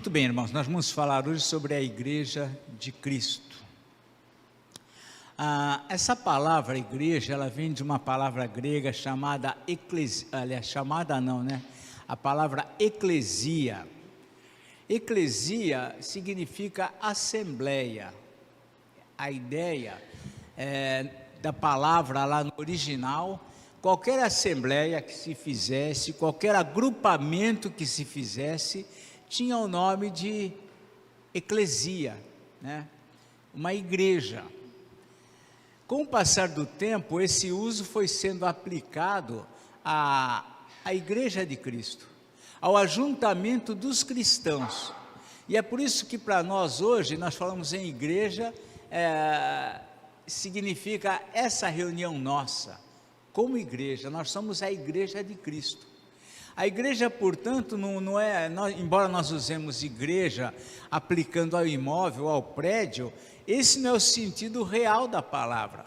Muito bem, irmãos, nós vamos falar hoje sobre a Igreja de Cristo. Essa palavra igreja, ela vem de uma palavra grega chamada a palavra eclesia. Eclesia significa assembleia. A ideia da palavra lá no original, qualquer assembleia que se fizesse, qualquer agrupamento que se fizesse, tinha o nome de eclesia, né? Uma igreja. Com o passar do tempo, esse uso foi sendo aplicado à Igreja de Cristo, ao ajuntamento dos cristãos. E é por isso que para nós hoje, nós falamos em igreja, significa essa reunião nossa, como igreja, nós somos a Igreja de Cristo. A igreja, portanto, embora nós usemos igreja aplicando ao imóvel, ao prédio, esse não é o sentido real da palavra.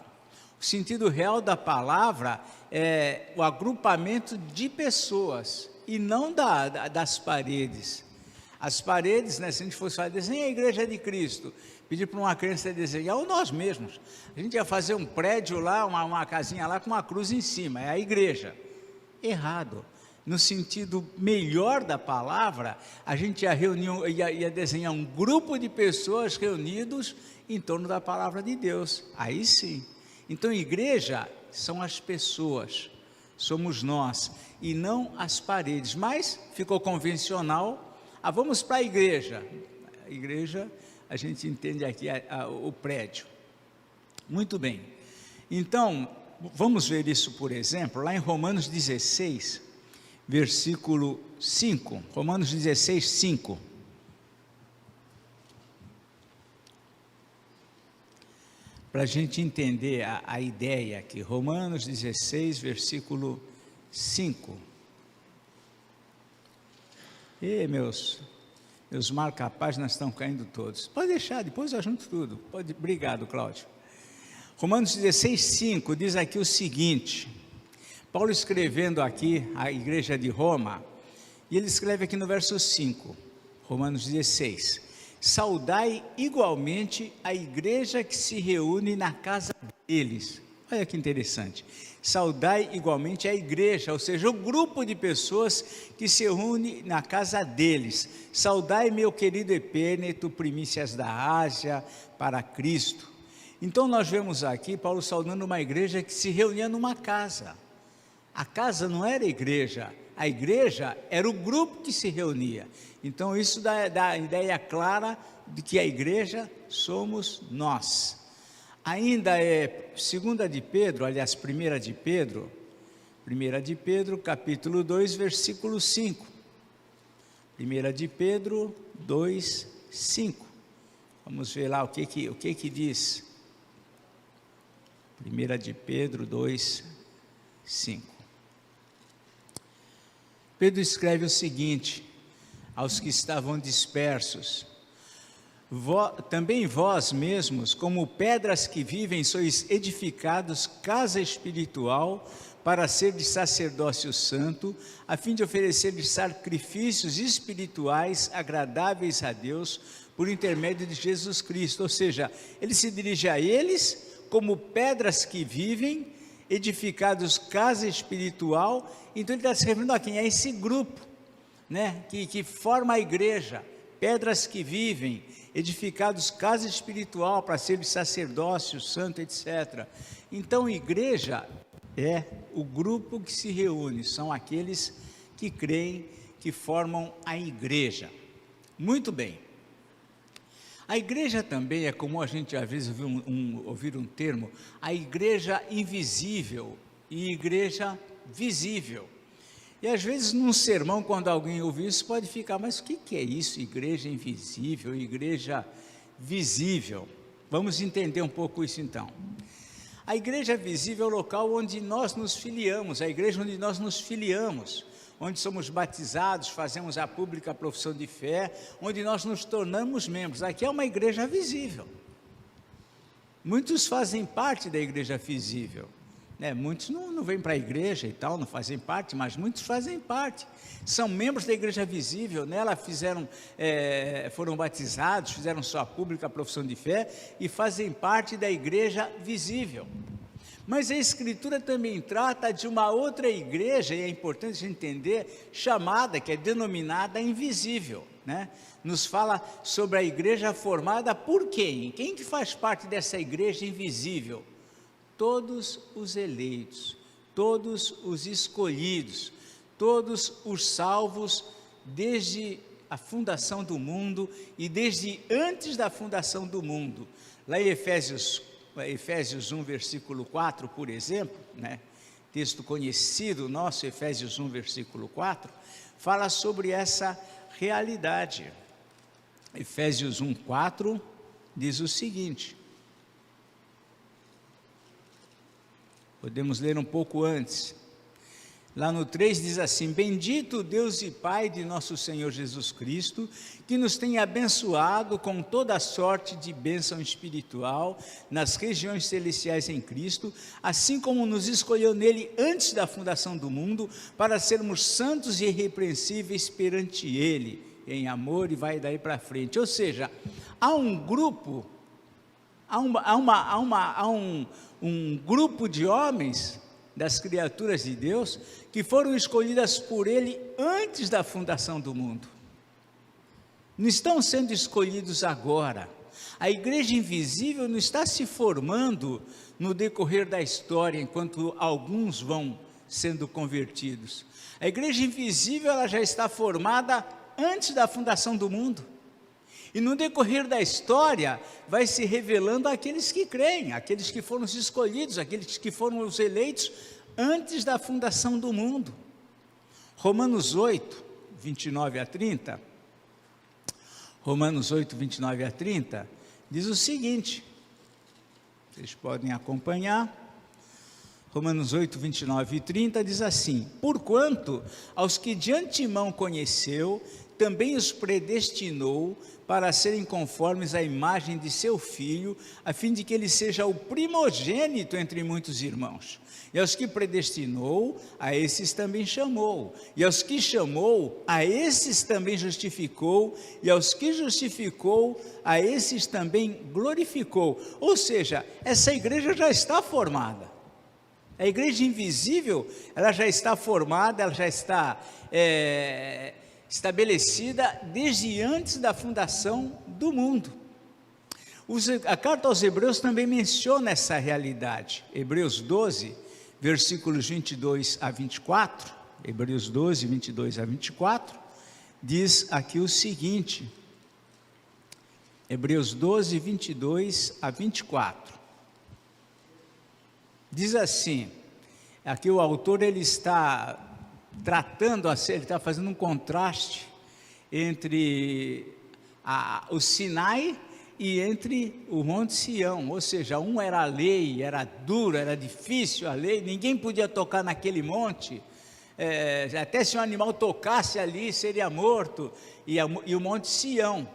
O sentido real da palavra é o agrupamento de pessoas e não das paredes. As paredes, né, se a gente fosse falar, desenha a Igreja de Cristo, pedir para uma criança desenhar, ou nós mesmos, a gente ia fazer um prédio lá, uma casinha lá com uma cruz em cima, é a igreja. Errado. No sentido melhor da palavra, a gente ia desenhar um grupo de pessoas reunidos em torno da palavra de Deus. Aí sim. Então, igreja são as pessoas, somos nós, e não as paredes. Mas ficou convencional, vamos para a igreja. A igreja, a gente entende aqui o prédio. Muito bem. Então, vamos ver isso, por exemplo, lá em Romanos 16, versículo 5, Romanos 16, 5. Para a gente entender a ideia aqui, Romanos 16, versículo 5. E meus marca-páginas estão caindo todos. Pode deixar, depois eu junto tudo. Obrigado, Cláudio. Romanos 16, 5 diz aqui o seguinte: Paulo escrevendo aqui a igreja de Roma, e ele escreve aqui no verso 5, Romanos 16, saudai igualmente a igreja que se reúne na casa deles. Olha que interessante, saudai igualmente a igreja, ou seja, o grupo de pessoas que se reúne na casa deles. Saudai meu querido Epêneto, primícias da Ásia, para Cristo. Então nós vemos aqui Paulo saudando uma igreja que se reunia numa casa. A casa não era a igreja era o grupo que se reunia. Então isso dá a ideia clara de que a igreja somos nós. Ainda é 2 de Pedro, aliás, 1 de Pedro, capítulo 2, versículo 5. 1 de Pedro 2, 5. Vamos ver lá o que diz. 1 de Pedro 2, 5. Pedro escreve o seguinte aos que estavam dispersos: também vós mesmos, como pedras que vivem, sois edificados casa espiritual para ser de sacerdócio santo, a fim de oferecer sacrifícios espirituais agradáveis a Deus por intermédio de Jesus Cristo. Ou seja, ele se dirige a eles como pedras que vivem, edificados casa espiritual. Então ele está se referindo a quem? A esse grupo, né, que forma a igreja, pedras que vivem, edificados casa espiritual para ser de sacerdócio santo, etc. Então igreja é o grupo que se reúne, são aqueles que creem, que formam a igreja. Muito bem. A igreja também é como a gente às vezes ouvir um termo, a igreja invisível e igreja visível. E às vezes num sermão, quando alguém ouvir isso, pode ficar, mas o que é isso? Igreja invisível, igreja visível. Vamos entender um pouco isso então. A igreja visível é o local onde nós nos filiamos, a igreja onde nós nos filiamos, onde somos batizados, fazemos a pública profissão de fé, onde nós nos tornamos membros. Aqui é uma igreja visível. Muitos fazem parte da igreja visível, né? Muitos não vêm para a igreja e tal, não fazem parte, mas muitos fazem parte. São membros da igreja visível, nela foram batizados, fizeram sua pública profissão de fé e fazem parte da igreja visível. Mas a Escritura também trata de uma outra igreja, e é importante entender, chamada, que é denominada invisível, né? Nos fala sobre a igreja formada por quem? Quem que faz parte dessa igreja invisível? Todos os eleitos, todos os escolhidos, todos os salvos desde a fundação do mundo e desde antes da fundação do mundo. Lá em Efésios 1, versículo 4, por exemplo, né? Texto conhecido nosso, Efésios 1, versículo 4, fala sobre essa realidade. Efésios 1, 4 diz o seguinte, podemos ler um pouco antes. Lá no 3 diz assim: bendito Deus e Pai de nosso Senhor Jesus Cristo, que nos tem abençoado com toda sorte de bênção espiritual nas regiões celestiais em Cristo, assim como nos escolheu nele antes da fundação do mundo, para sermos santos e irrepreensíveis perante ele, em amor, e vai daí para frente. Ou seja, há um grupo, um grupo de homens, das criaturas de Deus, que foram escolhidas por Ele antes da fundação do mundo. Não estão sendo escolhidos agora. A igreja invisível não está se formando no decorrer da história, enquanto alguns vão sendo convertidos. A igreja invisível, ela já está formada antes da fundação do mundo. E no decorrer da história, vai se revelando aqueles que creem, aqueles que foram os escolhidos, aqueles que foram os eleitos antes da fundação do mundo. Romanos 8, 29 a 30, Romanos 8, 29 a 30, diz o seguinte, vocês podem acompanhar. Romanos 8, 29 e 30 diz assim: porquanto aos que de antemão conheceu, também os predestinou para serem conformes à imagem de seu Filho, a fim de que ele seja o primogênito entre muitos irmãos. E aos que predestinou, a esses também chamou. E aos que chamou, a esses também justificou. E aos que justificou, a esses também glorificou. Ou seja, essa igreja já está formada. A igreja invisível, ela já está formada, ela já está estabelecida desde antes da fundação do mundo. A carta aos Hebreus também menciona essa realidade. Hebreus 12, versículos 22 a 24, Hebreus 12, 22 a 24, diz aqui o seguinte, Hebreus 12, 22 a 24, diz assim, aqui o autor ele está tratando, ele está fazendo um contraste entre o Sinai e entre o Monte Sião, ou seja, um era a lei, era duro, era difícil a lei, ninguém podia tocar naquele monte, até se um animal tocasse ali seria morto, e o Monte Sião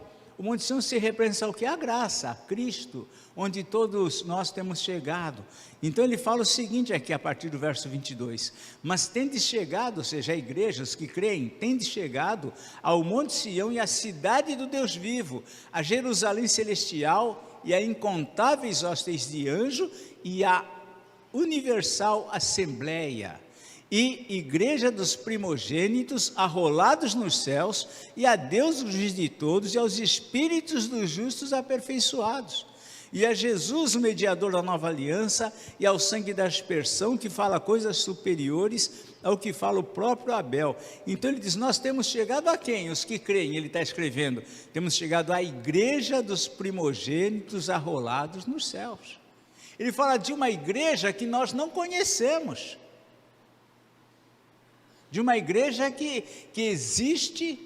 se representa o que? A graça, a Cristo, onde todos nós temos chegado. Então ele fala o seguinte aqui a partir do verso 22, mas tendes chegado, ou seja, a igreja, os que creem, tendes chegado ao Monte Sião e à cidade do Deus vivo, a Jerusalém celestial e a incontáveis hostes de anjo e a universal assembleia, e igreja dos primogênitos arrolados nos céus, e a Deus o juiz de todos, e aos espíritos dos justos aperfeiçoados, e a Jesus o mediador da nova aliança, e ao sangue da aspersão, que fala coisas superiores ao que fala o próprio Abel. Então ele diz, nós temos chegado a quem? Os que creem, ele está escrevendo, temos chegado à igreja dos primogênitos arrolados nos céus. Ele fala de uma igreja que nós não conhecemos, de uma igreja que existe,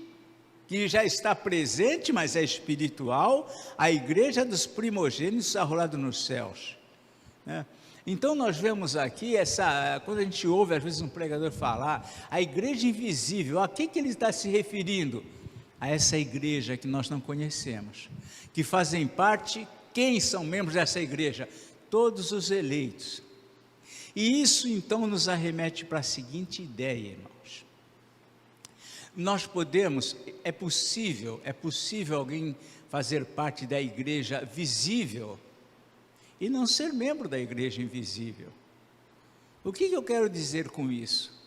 que já está presente, mas é espiritual, a igreja dos primogênitos arrolados nos céus, né? Então nós vemos aqui, quando a gente ouve às vezes um pregador falar, a igreja invisível, a que ele está se referindo? A essa igreja que nós não conhecemos, que fazem parte, quem são membros dessa igreja? Todos os eleitos. E isso então nos arremete para a seguinte ideia, irmãos. Nós podemos, é possível alguém fazer parte da igreja visível e não ser membro da igreja invisível. O que eu quero dizer com isso?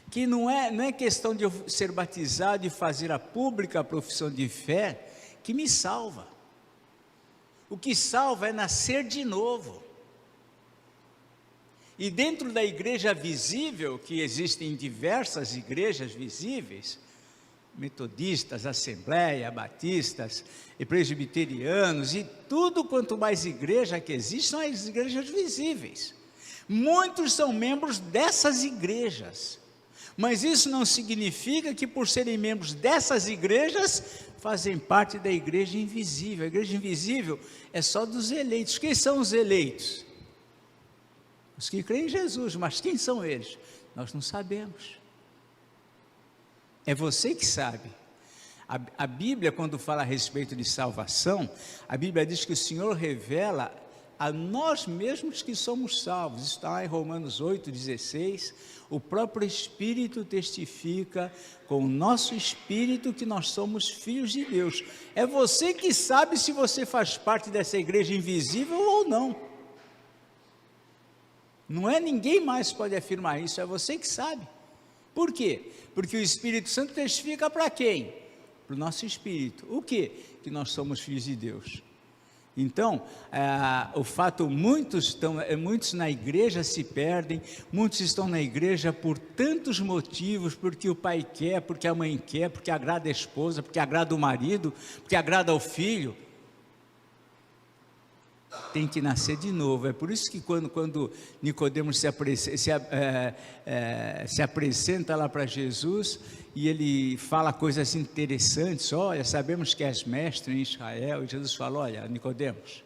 Que não é questão de eu ser batizado e fazer a pública profissão de fé que me salva. O que salva é nascer de novo. E dentro da igreja visível, que existem diversas igrejas visíveis, metodistas, assembleia, batistas e presbiterianos, e tudo quanto mais igreja que existe, são as igrejas visíveis. Muitos são membros dessas igrejas, mas isso não significa que por serem membros dessas igrejas, fazem parte da igreja invisível. A igreja invisível é só dos eleitos. Quem são os eleitos? Os que creem em Jesus, mas quem são eles? Nós não sabemos. É você que sabe. A Bíblia, quando fala a respeito de salvação, a Bíblia diz que o Senhor revela a nós mesmos que somos salvos. Isso está em Romanos 8,16. O próprio Espírito testifica com o nosso Espírito que nós somos filhos de Deus. É você que sabe se você faz parte dessa igreja invisível ou não. Não é ninguém mais pode afirmar isso, é você que sabe. Por quê? Porque o Espírito Santo testifica para quem? Para o nosso espírito. O quê? Que nós somos filhos de Deus. Então, o fato, muitos na igreja se perdem, muitos estão na igreja por tantos motivos, porque o pai quer, porque a mãe quer, porque agrada a esposa, porque agrada o marido, porque agrada o filho. Tem que nascer de novo. É por isso que quando Nicodemos se apresenta lá para Jesus, e ele fala coisas interessantes. Olha, sabemos que és mestre em Israel, e Jesus fala, olha, Nicodemos,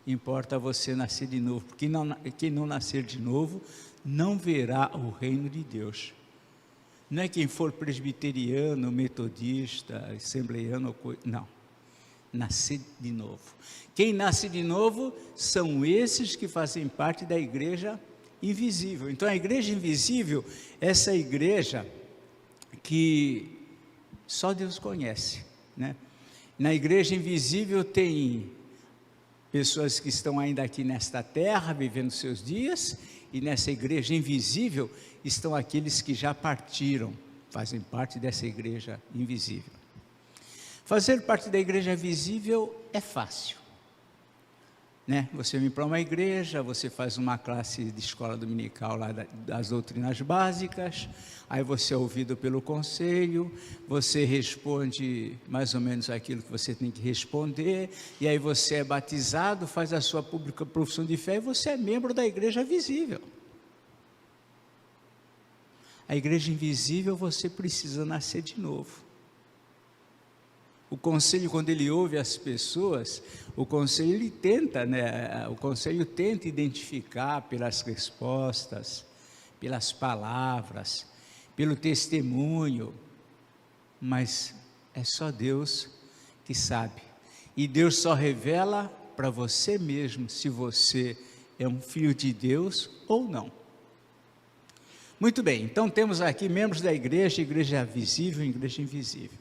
importa você nascer de novo, porque quem não nascer de novo, não verá o reino de Deus. Não é quem for presbiteriano, metodista, assembleiano, não. Nascer de novo. Quem nasce de novo são esses que fazem parte da igreja invisível. Então a igreja invisível, essa igreja que só Deus conhece, né? Na igreja invisível tem pessoas que estão ainda aqui nesta terra, vivendo seus dias, e nessa igreja invisível estão aqueles que já partiram, fazem parte dessa igreja invisível. Fazer parte da igreja visível é fácil, né? Você vem para uma igreja, você faz uma classe de escola dominical lá das doutrinas básicas, aí você é ouvido pelo conselho, você responde mais ou menos aquilo que você tem que responder, e aí você é batizado, faz a sua pública profissão de fé, e você é membro da igreja visível. A igreja invisível, você precisa nascer de novo. O conselho, quando ele ouve as pessoas, o conselho tenta identificar pelas respostas, pelas palavras, pelo testemunho, mas é só Deus que sabe. E Deus só revela para você mesmo se você é um filho de Deus ou não. Muito bem, então temos aqui membros da igreja, igreja visível e igreja invisível.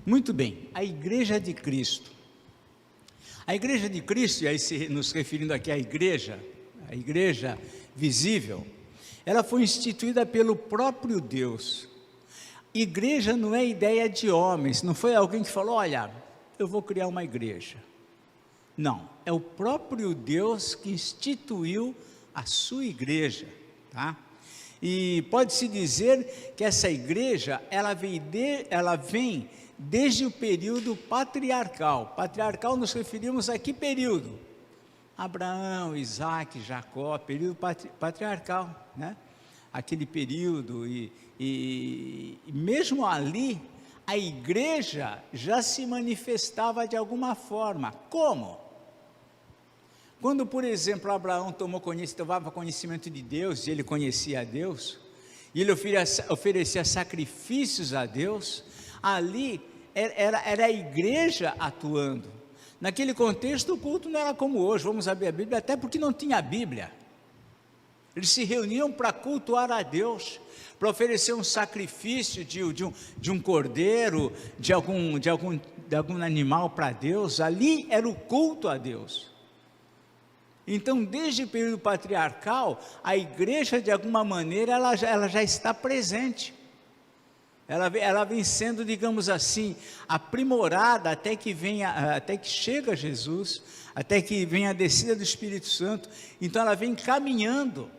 Muito bem, a igreja de Cristo. A igreja de Cristo, e aí nos referindo aqui à igreja visível, ela foi instituída pelo próprio Deus. Igreja não é ideia de homens, não foi alguém que falou, olha, eu vou criar uma igreja. Não, é o próprio Deus que instituiu a sua igreja, tá? E pode-se dizer que essa igreja, ela vem desde o período patriarcal. Patriarcal nos referimos a que período? Abraão, Isaac, Jacó, período patriarcal, né? Aquele período, e mesmo ali, a igreja já se manifestava de alguma forma. Como? Quando, por exemplo, Abraão tomava conhecimento de Deus, e ele conhecia a Deus, e ele oferecia sacrifícios a Deus, ali era a igreja atuando. Naquele contexto, o culto não era como hoje, vamos abrir a Bíblia, até porque não tinha a Bíblia. Eles se reuniam para cultuar a Deus, para oferecer um sacrifício de um cordeiro, de algum animal para Deus. Ali era o culto a Deus. Então, desde o período patriarcal, a igreja, de alguma maneira, ela já está presente. Ela vem sendo, digamos assim, aprimorada até que chega Jesus, até que venha a descida do Espírito Santo. Então ela vem caminhando.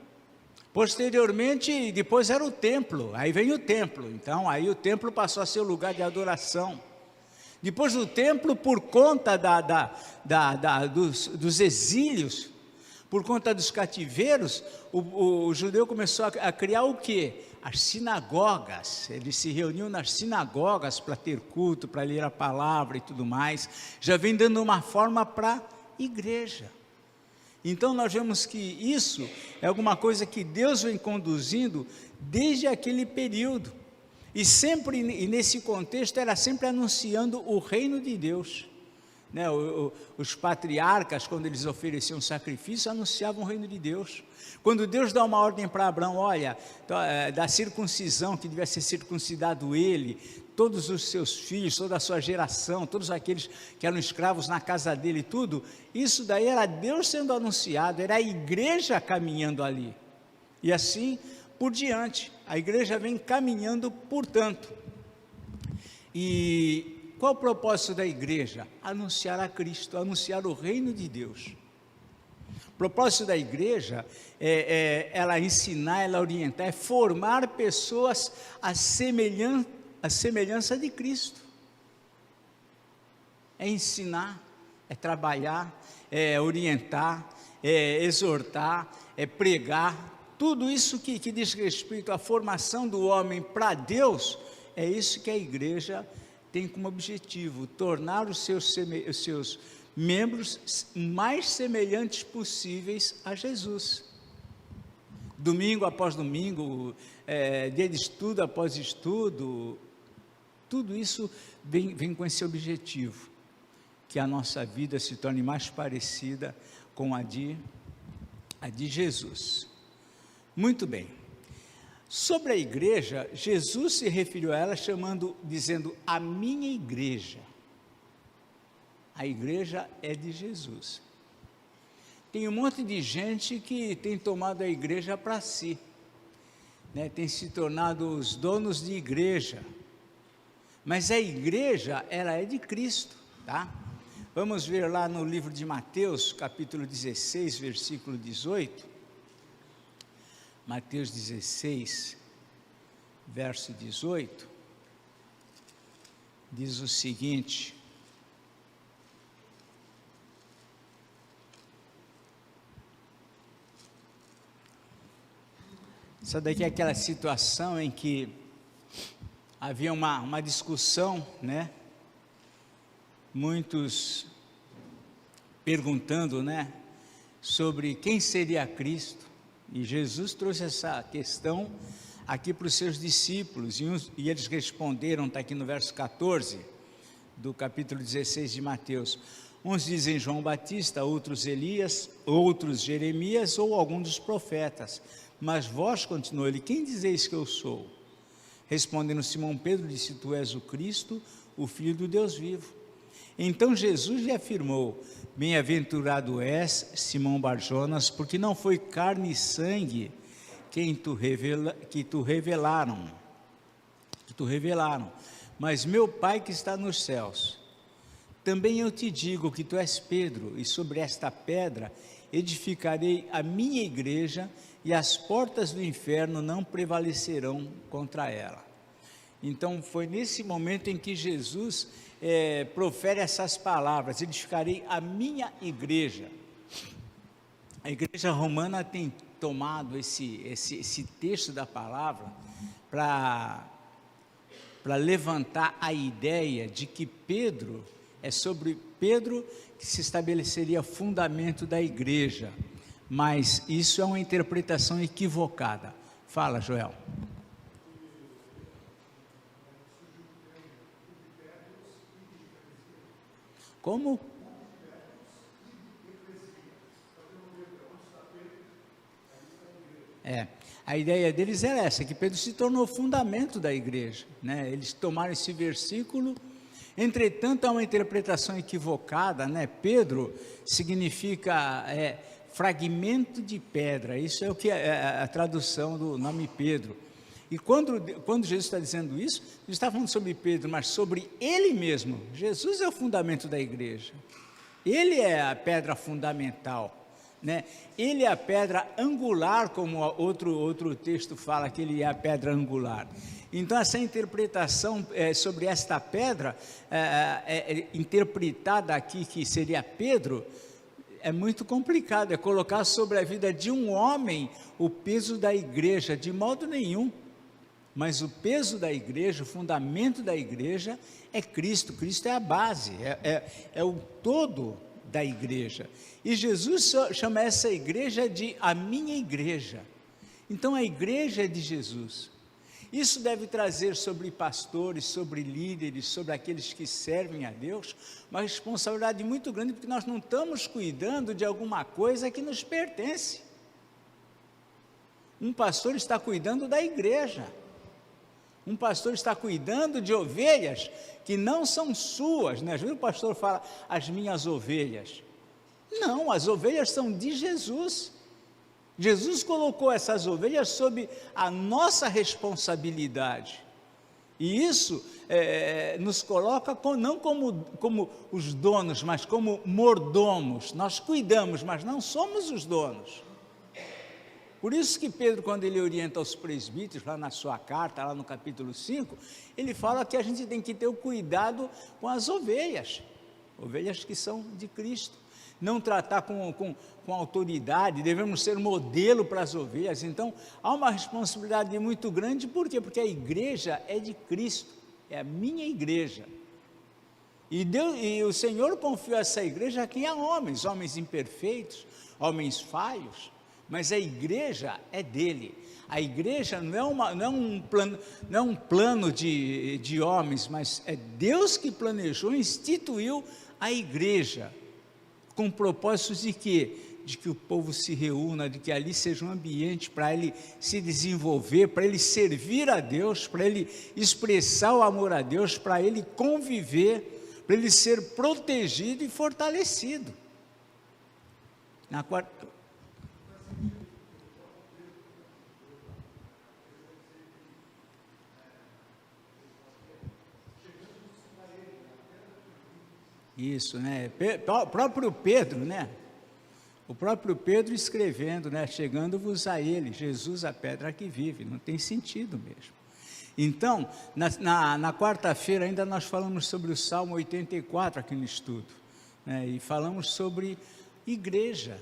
Posteriormente, depois era o templo, aí vem o templo. Então aí o templo passou a ser o lugar de adoração. Depois do templo, por conta dos exílios, por conta dos cativeiros, o judeu começou a criar o quê? As sinagogas. Eles se reuniam nas sinagogas para ter culto, para ler a palavra e tudo mais. Já vem dando uma forma para a igreja. Então nós vemos que isso é alguma coisa que Deus vem conduzindo desde aquele período. E nesse contexto era sempre anunciando o reino de Deus. Os patriarcas, quando eles ofereciam sacrifício, anunciavam o reino de Deus. Quando Deus dá uma ordem para Abraão, olha, da circuncisão, que devia ser circuncidado ele, todos os seus filhos, toda a sua geração, todos aqueles que eram escravos na casa dele, tudo, isso daí era Deus sendo anunciado, era a igreja caminhando ali. E assim por diante, a igreja vem caminhando, portanto. E qual o propósito da igreja? Anunciar a Cristo, anunciar o reino de Deus. O propósito da igreja é ela ensinar, ela orientar, é formar pessoas à semelhança de Cristo. É ensinar, é trabalhar, é orientar, é exortar, é pregar. Tudo isso que diz respeito à formação do homem para Deus, é isso que a igreja tem como objetivo, tornar os seus membros mais semelhantes possíveis a Jesus. Domingo após domingo, dia de estudo após estudo, tudo isso vem com esse objetivo, que a nossa vida se torne mais parecida com a de Jesus. Muito bem. Sobre a igreja, Jesus se referiu a ela dizendo, a minha igreja. A igreja é de Jesus. Tem um monte de gente que tem tomado a igreja para si, tem se tornado os donos de igreja, mas a igreja, ela é de Cristo, tá? Vamos ver lá no livro de Mateus, capítulo 16, versículo 18, Mateus 16, verso 18, diz o seguinte: essa daqui é aquela situação em que havia uma discussão, muitos perguntando, sobre quem seria Cristo, e Jesus trouxe essa questão aqui para os seus discípulos, e eles responderam, está aqui no verso 14, do capítulo 16 de Mateus, uns dizem João Batista, outros Elias, outros Jeremias, ou algum dos profetas, mas vós, continuou ele, quem dizeis que eu sou? Respondendo Simão Pedro, disse, tu és o Cristo, o Filho do Deus vivo. Então Jesus lhe afirmou, bem-aventurado és, Simão Barjonas, porque não foi carne e sangue que tu revelaram, mas meu Pai que está nos céus. Também eu te digo que tu és Pedro, e sobre esta pedra edificarei a minha igreja, e as portas do inferno não prevalecerão contra ela. Então foi nesse momento em que Jesus profere essas palavras, edificarei a minha igreja. A igreja romana tem tomado esse texto da palavra para levantar a ideia de que Pedro, é sobre Pedro que se estabeleceria fundamento da igreja, mas isso é uma interpretação equivocada. Fala, Joel. Como? A ideia deles era essa, que Pedro se tornou fundamento da igreja, né? Eles tomaram esse versículo. Entretanto, há uma interpretação equivocada, né? Pedro significa fragmento de pedra, isso é o que é a tradução do nome Pedro. E quando Jesus está dizendo isso, ele está falando sobre Pedro, mas sobre ele mesmo. Jesus é o fundamento da igreja, ele é a pedra fundamental, né? Ele é a pedra angular, como outro texto fala que ele é a pedra angular. Então essa interpretação sobre esta pedra, interpretada aqui que seria Pedro, é muito complicado, é colocar sobre a vida de um homem o peso da igreja, de modo nenhum. Mas o peso da igreja, o fundamento da igreja é Cristo. Cristo é a base, é o todo da igreja. E Jesus chama essa igreja de a minha igreja. Então a igreja é de Jesus. Isso deve trazer sobre pastores, sobre líderes, sobre aqueles que servem a Deus, uma responsabilidade muito grande, porque nós não estamos cuidando de alguma coisa que nos pertence. Um pastor está cuidando da igreja. Um pastor está cuidando de ovelhas que não são suas, né? O pastor fala, as minhas ovelhas. Não, as ovelhas são de Jesus. Jesus colocou essas ovelhas sob a nossa responsabilidade. E isso nos coloca não como os donos, mas como mordomos. Nós cuidamos, mas não somos os donos. Por isso que Pedro, quando ele orienta os presbíteros, lá na sua carta, lá no capítulo 5, ele fala que a gente tem que ter o cuidado com as ovelhas que são de Cristo. Não tratar com autoridade, devemos ser modelo para as ovelhas. Então, há uma responsabilidade muito grande, por quê? Porque a igreja é de Cristo, é a minha igreja. E o Senhor confiou essa igreja a quem há homens imperfeitos, homens falhos, mas a igreja é dele. A igreja não é um plano de homens, mas é Deus que planejou, instituiu a igreja, com propósitos de quê? De que o povo se reúna, de que ali seja um ambiente para ele se desenvolver, para ele servir a Deus, para ele expressar o amor a Deus, para ele conviver, para ele ser protegido e fortalecido. Na quarta... Isso, né? O próprio Pedro, né? O próprio Pedro escrevendo, né? Chegando-vos a ele, Jesus a pedra que vive, não tem sentido mesmo. Então, na quarta-feira ainda nós falamos sobre o Salmo 84 aqui no estudo, né? E falamos sobre igreja,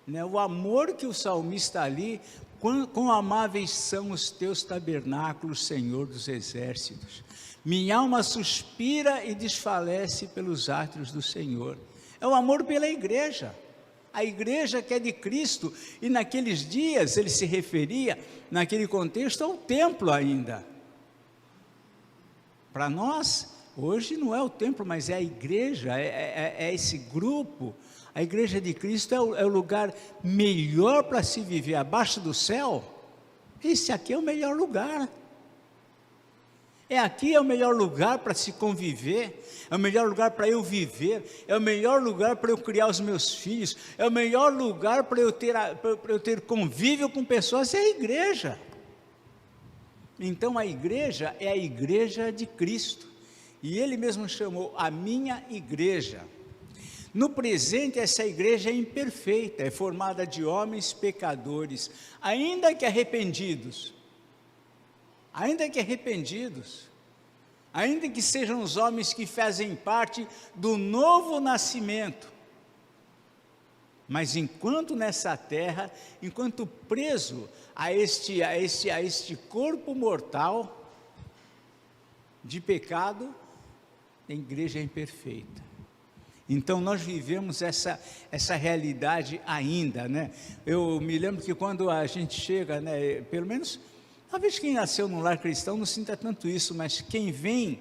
né? O amor que o salmista ali, quão amáveis são os teus tabernáculos, Senhor dos exércitos. Minha alma suspira e desfalece pelos átrios do Senhor. É o amor pela igreja, a igreja que é de Cristo. E naqueles dias ele se referia, naquele contexto, ao templo ainda. Para nós, hoje não é o templo, mas é a igreja, é esse grupo. A igreja de Cristo é o lugar melhor para se viver abaixo do céu. Esse aqui é o melhor lugar. Aqui é o melhor lugar para se conviver, é o melhor lugar para eu viver, é o melhor lugar para eu criar os meus filhos, é o melhor lugar para eu ter convívio com pessoas, é a igreja. Então a igreja é a igreja de Cristo, e ele mesmo chamou a minha igreja. No presente, essa igreja é imperfeita, é formada de homens pecadores, ainda que arrependidos, ainda que sejam os homens que fazem parte do novo nascimento, mas enquanto nessa terra, enquanto preso a este corpo mortal de pecado, a igreja é imperfeita. Então nós vivemos essa realidade ainda, né? Eu me lembro que quando a gente chega, né, pelo menos, talvez quem nasceu num lar cristão não sinta tanto isso, mas quem vem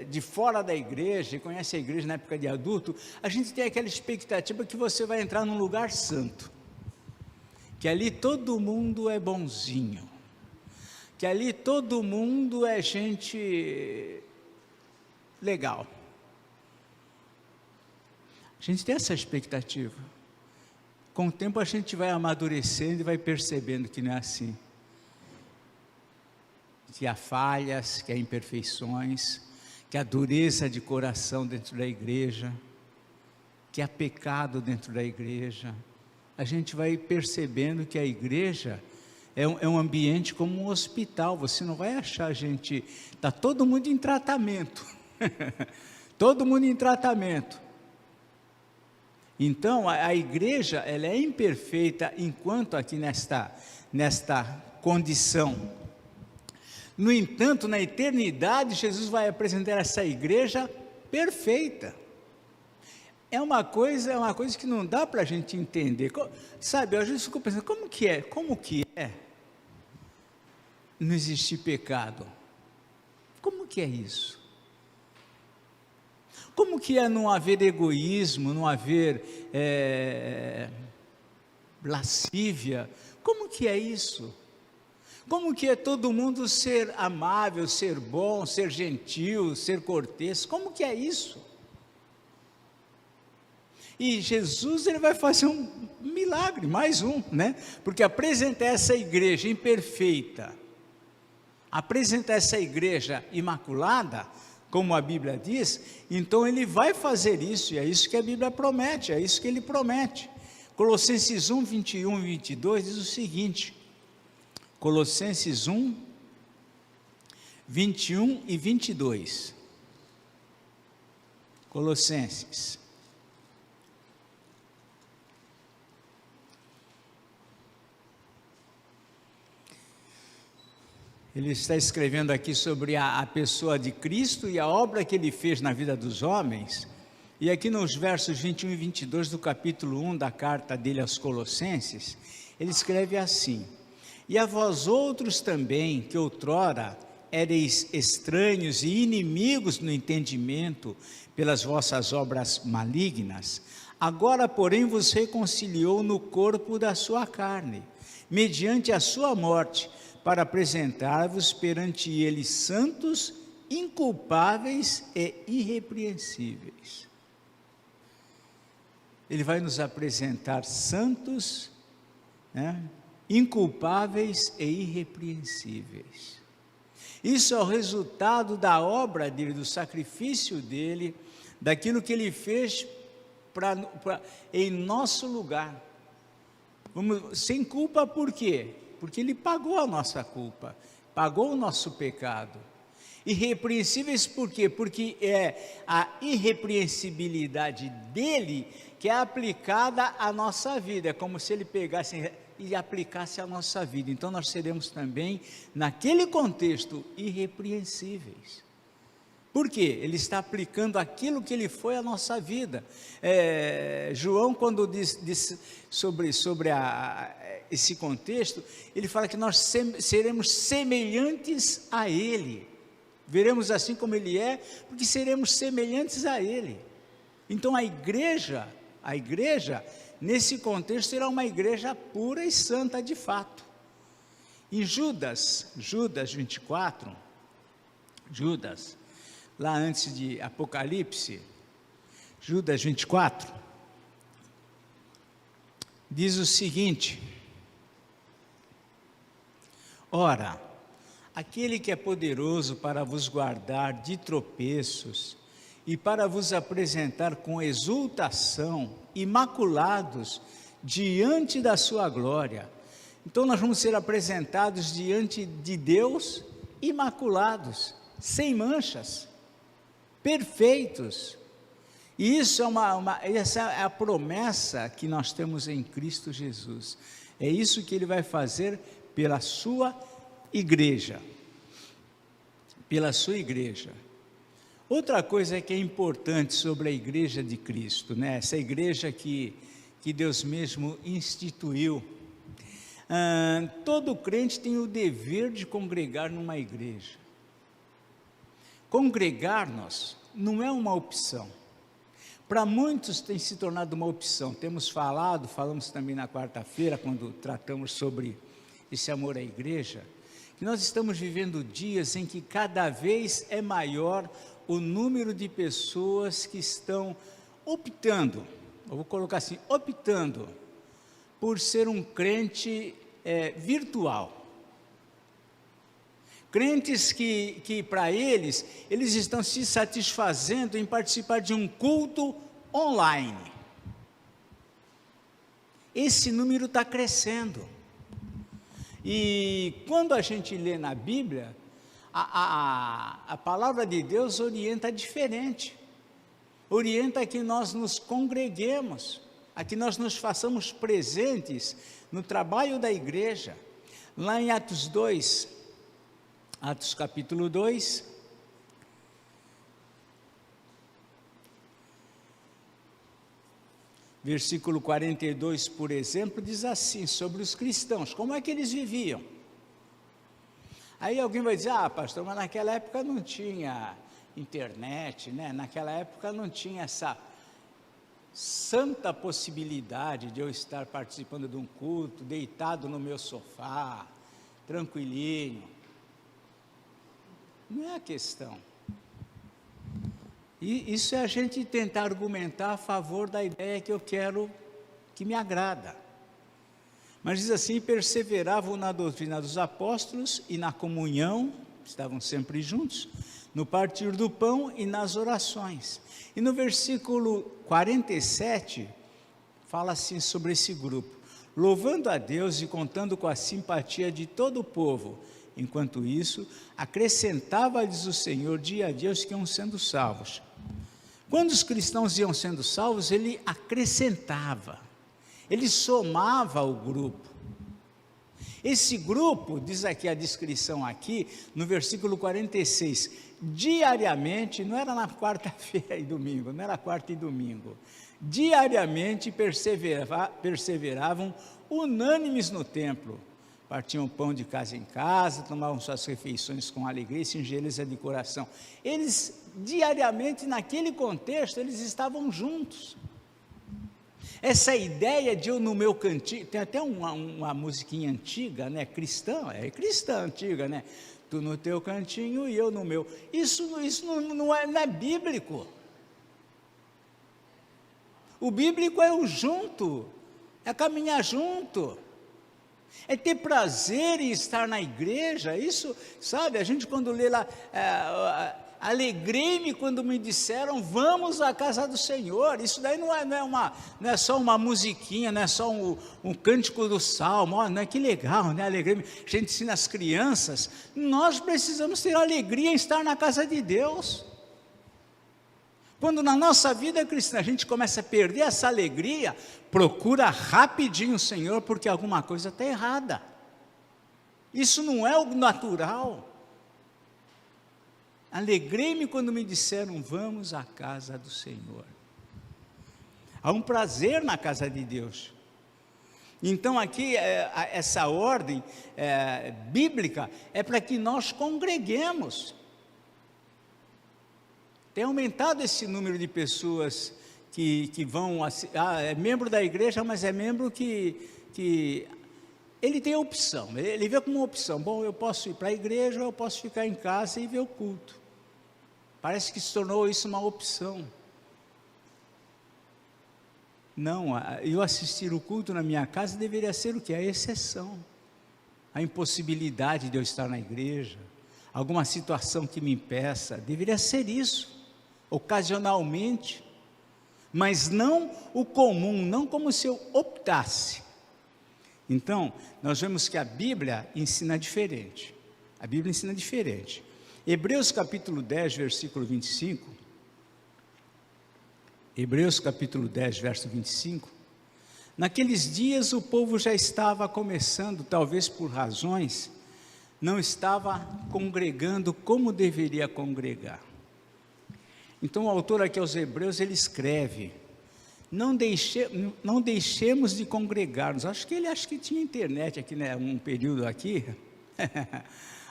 de fora da igreja, e conhece a igreja na época de adulto, a gente tem aquela expectativa que você vai entrar num lugar santo, que ali todo mundo é bonzinho, que ali todo mundo é gente legal. A gente tem essa expectativa. Com o tempo a gente vai amadurecendo e vai percebendo que não é assim. Que há falhas, que há imperfeições, que há dureza de coração dentro da igreja, que há pecado dentro da igreja. A gente vai percebendo que a igreja é um ambiente como um hospital. Você não vai achar gente... Está todo mundo em tratamento. Todo mundo em tratamento. Então, a igreja, ela é imperfeita enquanto aqui nesta condição. No entanto, na eternidade, Jesus vai apresentar essa igreja perfeita. É uma coisa que não dá para a gente entender. Sabe, às vezes eu fico pensando, como que é não existir pecado? Como que é isso? Como que é não haver egoísmo, não haver lascívia? Como que é isso? Como que é todo mundo ser amável, ser bom, ser gentil, ser cortês? Como que é isso? E Jesus, ele vai fazer um milagre, mais um, né? Porque apresentar essa igreja imperfeita, apresentar essa igreja imaculada, como a Bíblia diz, então ele vai fazer isso, e é isso que a Bíblia promete, é isso que ele promete. Colossenses 1, 21 e 22 diz o seguinte, Colossenses 1, 21 e 22, Colossenses. Ele está escrevendo aqui sobre a pessoa de Cristo e a obra que ele fez na vida dos homens. E aqui nos versos 21 e 22 do capítulo 1 da carta dele aos Colossenses, ele escreve assim: E a vós outros também, que outrora éreis estranhos e inimigos no entendimento pelas vossas obras malignas, agora porém vos reconciliou no corpo da sua carne, mediante a sua morte, para apresentar-vos perante ele santos, inculpáveis e irrepreensíveis. Ele vai nos apresentar santos, né, inculpáveis e irrepreensíveis. Isso é o resultado da obra dele, do sacrifício dele, daquilo que ele fez em nosso lugar. Sem culpa por quê? Porque ele pagou a nossa culpa, pagou o nosso pecado. Irrepreensíveis por quê? Porque é a irrepreensibilidade dele que é aplicada à nossa vida, é como se ele pegasse e aplicasse à nossa vida. Então nós seremos também, naquele contexto, irrepreensíveis. Por quê? Ele está aplicando aquilo que ele foi à nossa vida. João, quando diz sobre esse contexto, ele fala que nós seremos semelhantes a ele. Veremos assim como ele é, porque seremos semelhantes a ele. Então a igreja, nesse contexto, será uma igreja pura e santa de fato. Em Judas 24, lá antes de Apocalipse, Judas 24, diz o seguinte: Ora, aquele que é poderoso para vos guardar de tropeços e para vos apresentar com exultação, imaculados, diante da sua glória. Então nós vamos ser apresentados diante de Deus, imaculados, sem manchas, perfeitos. E isso essa é a promessa que nós temos em Cristo Jesus. É isso que ele vai fazer pela sua igreja. Pela sua igreja. Outra coisa que é importante sobre a igreja de Cristo, né? Essa igreja que Deus mesmo instituiu. Todo crente tem o dever de congregar numa igreja. Congregar-nos não é uma opção. Para muitos tem se tornado uma opção. Falamos também na quarta-feira, quando tratamos sobre esse amor à igreja, que nós estamos vivendo dias em que cada vez é maior o número de pessoas que estão optando, eu vou colocar assim, optando por ser um crente virtual. Crentes que para eles estão se satisfazendo em participar de um culto online. Esse número está crescendo. E quando a gente lê na Bíblia, a palavra de Deus orienta diferente. Orienta a que nós nos congreguemos, a que nós nos façamos presentes no trabalho da igreja. Lá em Atos capítulo 2, versículo 42, por exemplo, diz assim, sobre os cristãos, como é que eles viviam? Aí alguém vai dizer, pastor, mas naquela época não tinha internet, né? Naquela época não tinha essa santa possibilidade de eu estar participando de um culto, deitado no meu sofá, tranquilinho. Não é a questão. E isso é a gente tentar argumentar a favor da ideia que eu quero, que me agrada. Mas diz assim, perseveravam na doutrina dos apóstolos e na comunhão, estavam sempre juntos, no partir do pão e nas orações. E no versículo 47, fala assim sobre esse grupo, louvando a Deus e contando com a simpatia de todo o povo. Enquanto isso, acrescentava-lhes o Senhor dia a dia os que iam sendo salvos. Quando os cristãos iam sendo salvos, ele acrescentava, ele somava o grupo. Esse grupo, diz aqui a descrição aqui, no versículo 46, diariamente, não era na quarta-feira e domingo, não era quarta e domingo, diariamente perseveravam unânimes no templo, partiam pão de casa em casa, tomavam suas refeições com alegria e singeleza de coração. Eles, diariamente, naquele contexto, eles estavam juntos. Essa ideia de eu no meu cantinho, tem até uma musiquinha antiga, né, cristã antiga, né? Tu no teu cantinho e eu no meu. Isso não é bíblico. O bíblico é o junto, é caminhar junto. É ter prazer em estar na igreja, isso, sabe, a gente quando lê lá, alegrei-me quando me disseram, vamos à casa do Senhor, isso daí não é só uma musiquinha, não é só um cântico do salmo, não é que legal, né, alegrei-me, a gente ensina as crianças, nós precisamos ter alegria em estar na casa de Deus. Quando na nossa vida cristã a gente começa a perder essa alegria, procura rapidinho o Senhor, porque alguma coisa está errada. Isso não é o natural. Alegrei-me quando me disseram, vamos à casa do Senhor. Há um prazer na casa de Deus. Então aqui, essa ordem bíblica é para que nós congreguemos. Tem aumentado esse número de pessoas que vão, é membro da igreja, mas é membro que ele tem opção, ele vê como uma opção, bom, eu posso ir para a igreja, ou eu posso ficar em casa e ver o culto. Parece que se tornou isso uma opção. Não, eu assistir o culto na minha casa deveria ser o quê? A exceção, a impossibilidade de eu estar na igreja, alguma situação que me impeça, deveria ser isso. Ocasionalmente, mas não o comum, não como se eu optasse. Então, nós vemos que a Bíblia ensina diferente. A Bíblia ensina diferente. Hebreus capítulo 10, versículo 25. Hebreus capítulo 10, verso 25. Naqueles dias o povo já estava começando, talvez por razões, não estava congregando como deveria congregar. Então o autor aqui aos Hebreus, ele escreve, não deixemos de congregar-nos. Acho que tinha internet aqui, né, um período aqui,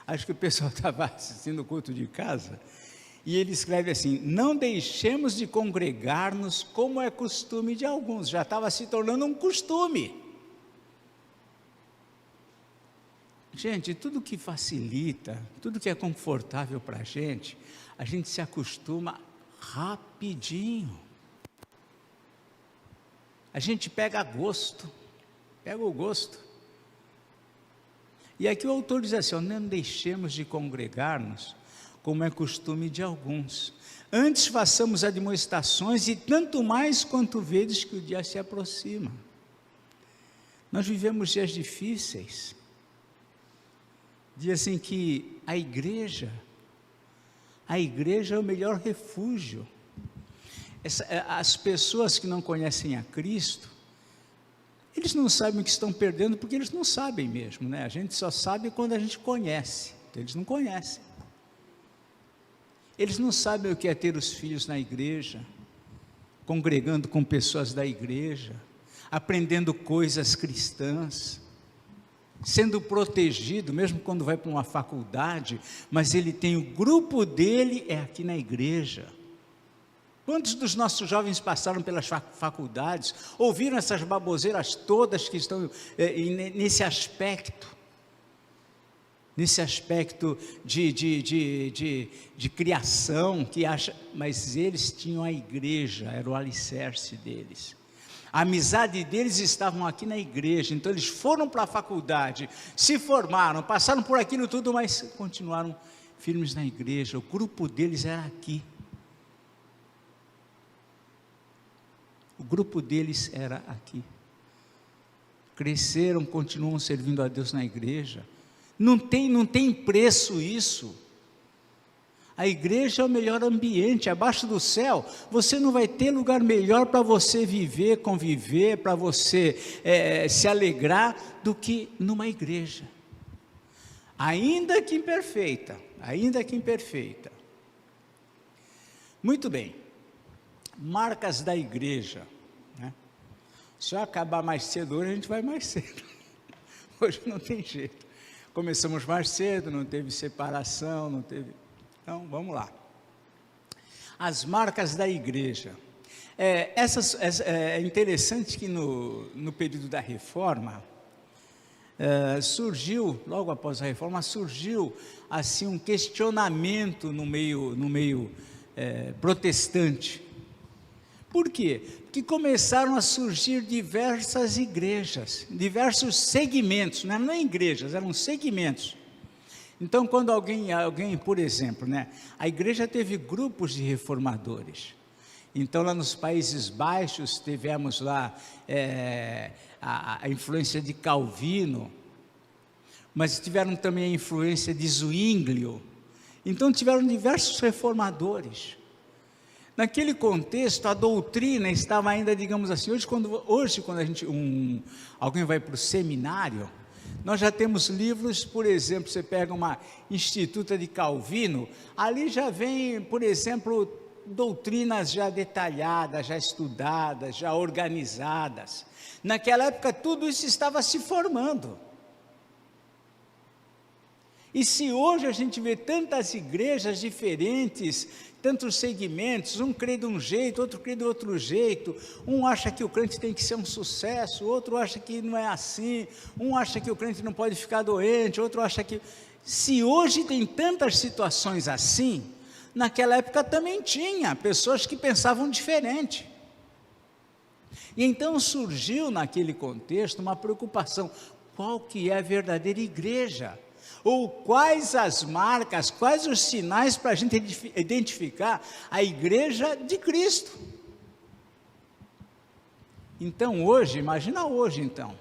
acho que o pessoal estava assistindo o culto de casa, E ele escreve assim: não deixemos de congregar-nos como é costume de alguns. Já estava se tornando um costume. Gente, tudo que facilita, tudo que é confortável para a gente se acostuma rapidinho. A gente pega gosto, pega o gosto. E aqui o autor diz assim: não deixemos de congregar-nos, como é costume de alguns. Antes façamos admoestações, e tanto mais quanto vedes que o dia se aproxima. Nós vivemos dias difíceis, dias em que a igreja é o melhor refúgio. As pessoas que não conhecem a Cristo, eles não sabem o que estão perdendo, porque eles não sabem mesmo, né? A gente só sabe quando a gente conhece, então eles não conhecem. Eles não sabem o que é ter os filhos na igreja, congregando com pessoas da igreja, aprendendo coisas cristãs, sendo protegido, mesmo quando vai para uma faculdade, mas ele tem o grupo dele, é aqui na igreja. Quantos dos nossos jovens passaram pelas faculdades, ouviram essas baboseiras todas que estão nesse aspecto de criação, mas eles tinham a igreja, era o alicerce deles. A amizade deles estavam aqui na igreja, então eles foram para a faculdade, se formaram, passaram por aquilo tudo, mas continuaram firmes na igreja. O grupo deles era aqui. O grupo deles era aqui. Cresceram, continuam servindo a Deus na igreja. Não tem preço isso. A igreja é o melhor ambiente, abaixo do céu, você não vai ter lugar melhor para você viver, conviver, para você se alegrar, do que numa igreja. Ainda que imperfeita. Muito bem, marcas da igreja, né? Se eu acabar mais cedo hoje, a gente vai mais cedo. Hoje não tem jeito. Começamos mais cedo, não teve separação, não teve... Então, vamos lá. As marcas da igreja. É interessante que no período da Reforma, surgiu, logo após a Reforma, surgiu assim um questionamento no meio protestante. Por quê? Porque começaram a surgir diversas igrejas, diversos segmentos, não é igrejas, eram segmentos. Então, quando alguém, por exemplo, né, a igreja teve grupos de reformadores. Então, lá nos Países Baixos, tivemos lá a influência de Calvino, mas tiveram também a influência de Zwinglio. Então, tiveram diversos reformadores. Naquele contexto, a doutrina estava ainda, digamos assim, hoje quando alguém vai para o seminário, nós já temos livros, por exemplo, você pega uma Instituta de Calvino, ali já vem, por exemplo, doutrinas já detalhadas, já estudadas, já organizadas. Naquela época, tudo isso estava se formando. E se hoje a gente vê tantas igrejas diferentes, tantos segmentos, um crê de um jeito, outro crê de outro jeito, um acha que o crente tem que ser um sucesso, outro acha que não é assim, um acha que o crente não pode ficar doente, outro acha que... Se hoje tem tantas situações assim, naquela época também tinha pessoas que pensavam diferente. E então surgiu naquele contexto uma preocupação: qual que é a verdadeira igreja? Ou quais as marcas, quais os sinais para a gente identificar a igreja de Cristo? Então hoje, imagina hoje então,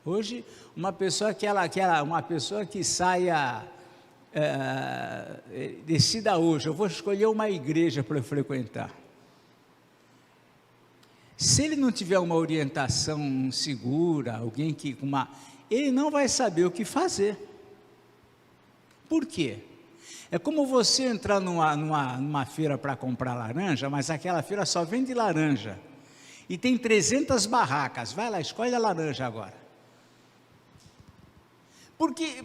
hoje uma pessoa que saia, decida hoje, eu vou escolher uma igreja para eu frequentar. Se ele não tiver uma orientação segura, alguém que ele não vai saber o que fazer. Por quê? É como você entrar numa feira para comprar laranja, mas aquela feira só vende laranja, e tem 300 barracas, vai lá, escolhe a laranja agora.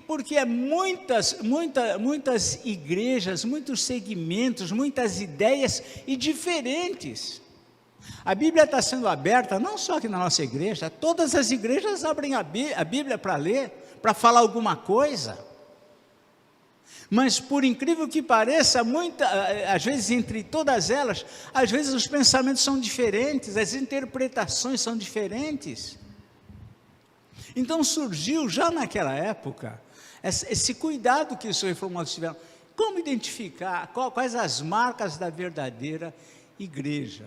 Porque muitas igrejas, muitos segmentos, muitas ideias e diferentes. A Bíblia está sendo aberta, não só aqui na nossa igreja, todas as igrejas abrem a Bíblia para ler, para falar alguma coisa. Mas, por incrível que pareça, às vezes entre todas elas, às vezes os pensamentos são diferentes, as interpretações são diferentes. Então surgiu já naquela época esse cuidado que os reformados tiveram. Como identificar quais as marcas da verdadeira igreja?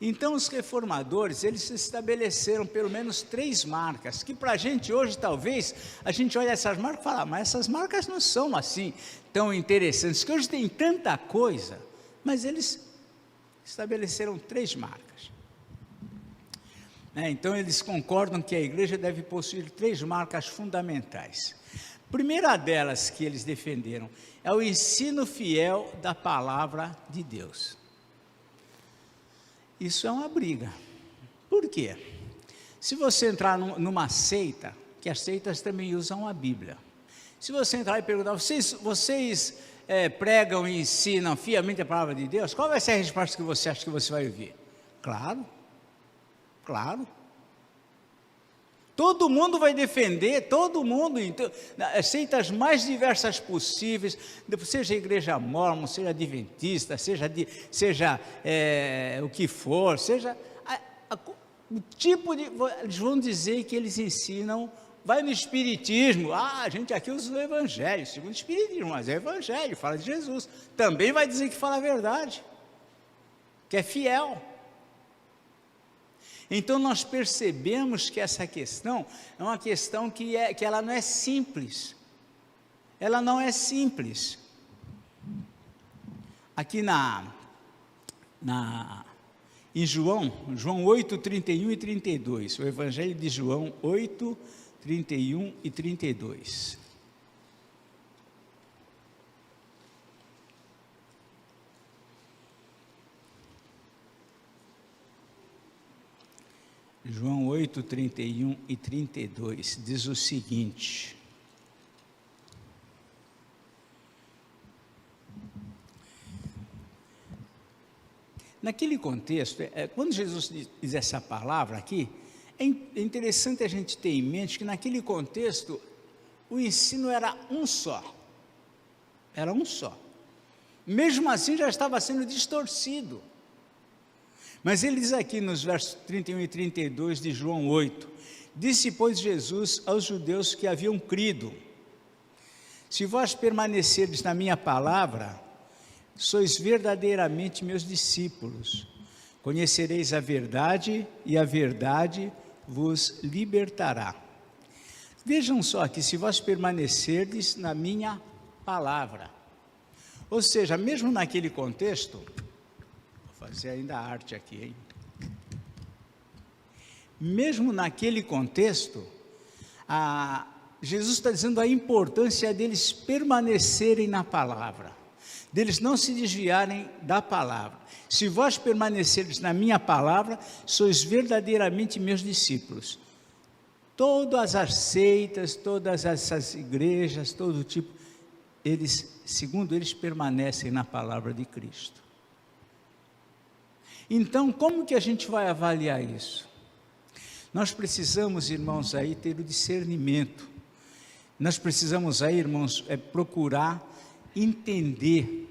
Então os reformadores, eles estabeleceram pelo menos 3 marcas, que para a gente hoje talvez, a gente olha essas marcas e fala, mas essas marcas não são assim tão interessantes, que hoje tem tanta coisa, mas eles estabeleceram 3 marcas. Então eles concordam que a igreja deve possuir 3 marcas fundamentais. A primeira delas que eles defenderam é o ensino fiel da palavra de Deus. Isso é uma briga. Por quê? Se você entrar numa seita, que as seitas também usam a Bíblia. Se você entrar e perguntar, vocês pregam e ensinam fielmente a palavra de Deus? Qual vai ser a resposta que você acha que você vai ouvir? Claro. Todo mundo vai defender, todo mundo, então, as seitas mais diversas possíveis, seja igreja mórmon, seja adventista, seja o que for, seja o tipo de... Eles vão dizer que eles ensinam, vai no espiritismo, a gente aqui usa o evangelho, segundo o espiritismo, mas é evangelho, fala de Jesus, também vai dizer que fala a verdade, que é fiel. Então nós percebemos que essa questão é uma questão que ela não é simples. Ela não é simples. Aqui em João 8, 31 e 32, o Evangelho de João 8, 31 e 32. João 8, 31 e 32, diz o seguinte: naquele contexto, quando Jesus diz essa palavra aqui, é interessante a gente ter em mente que naquele contexto, o ensino era um só, mesmo assim já estava sendo distorcido. Mas ele diz aqui nos versos 31 e 32 de João 8, disse, pois, Jesus aos judeus que haviam crido, se vós permanecerdes na minha palavra, sois verdadeiramente meus discípulos, conhecereis a verdade e a verdade vos libertará. Vejam só aqui, se vós permanecerdes na minha palavra, ou seja, mesmo naquele contexto, fazer ainda a arte aqui, hein? Mesmo naquele contexto, Jesus está dizendo a importância deles permanecerem na palavra, deles não se desviarem da palavra. Se vós permanecerdes na minha palavra, sois verdadeiramente meus discípulos. Todas as seitas, todas essas igrejas, todo tipo, segundo eles, permanecem na palavra de Cristo. Então, como que a gente vai avaliar isso? Nós precisamos, irmãos, aí ter o discernimento. Nós precisamos aí, irmãos, procurar entender.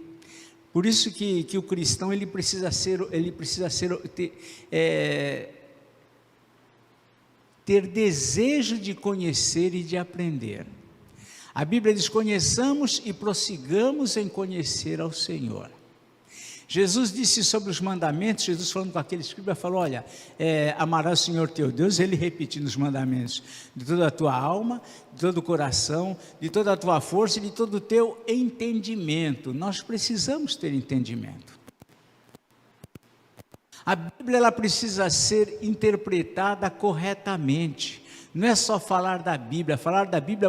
Por isso que o cristão, ele precisa ter desejo de conhecer e de aprender. A Bíblia diz, conheçamos e prossigamos em conhecer ao Senhor. Jesus disse sobre os mandamentos, Jesus falando com aquele escriba, falou, olha, amarás o Senhor teu Deus, ele repetindo os mandamentos, de toda a tua alma, de todo o coração, de toda a tua força e de todo o teu entendimento. Nós precisamos ter entendimento. A Bíblia, ela precisa ser interpretada corretamente. Não é só falar da Bíblia,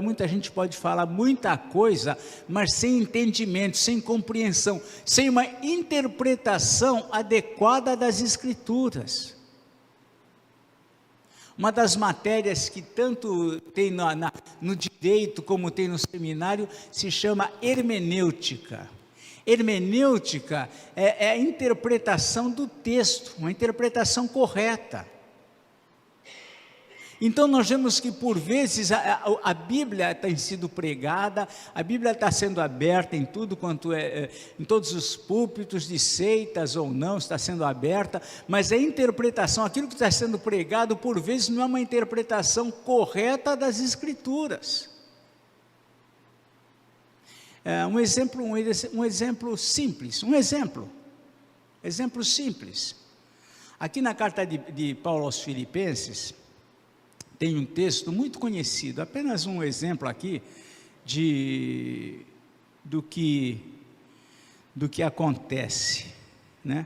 muita gente pode falar muita coisa, mas sem entendimento, sem compreensão, sem uma interpretação adequada das Escrituras. Uma das matérias que tanto tem no direito como tem no seminário se chama hermenêutica. Hermenêutica é a interpretação do texto, uma interpretação correta. Então nós vemos que por vezes a Bíblia tem sido pregada, a Bíblia está sendo aberta em tudo quanto em todos os púlpitos de seitas ou não, está sendo aberta, mas a interpretação, aquilo que está sendo pregado por vezes não é uma interpretação correta das Escrituras. Um exemplo simples, exemplo simples. Aqui na carta de Paulo aos Filipenses, tem um texto muito conhecido, apenas um exemplo aqui do que acontece, né?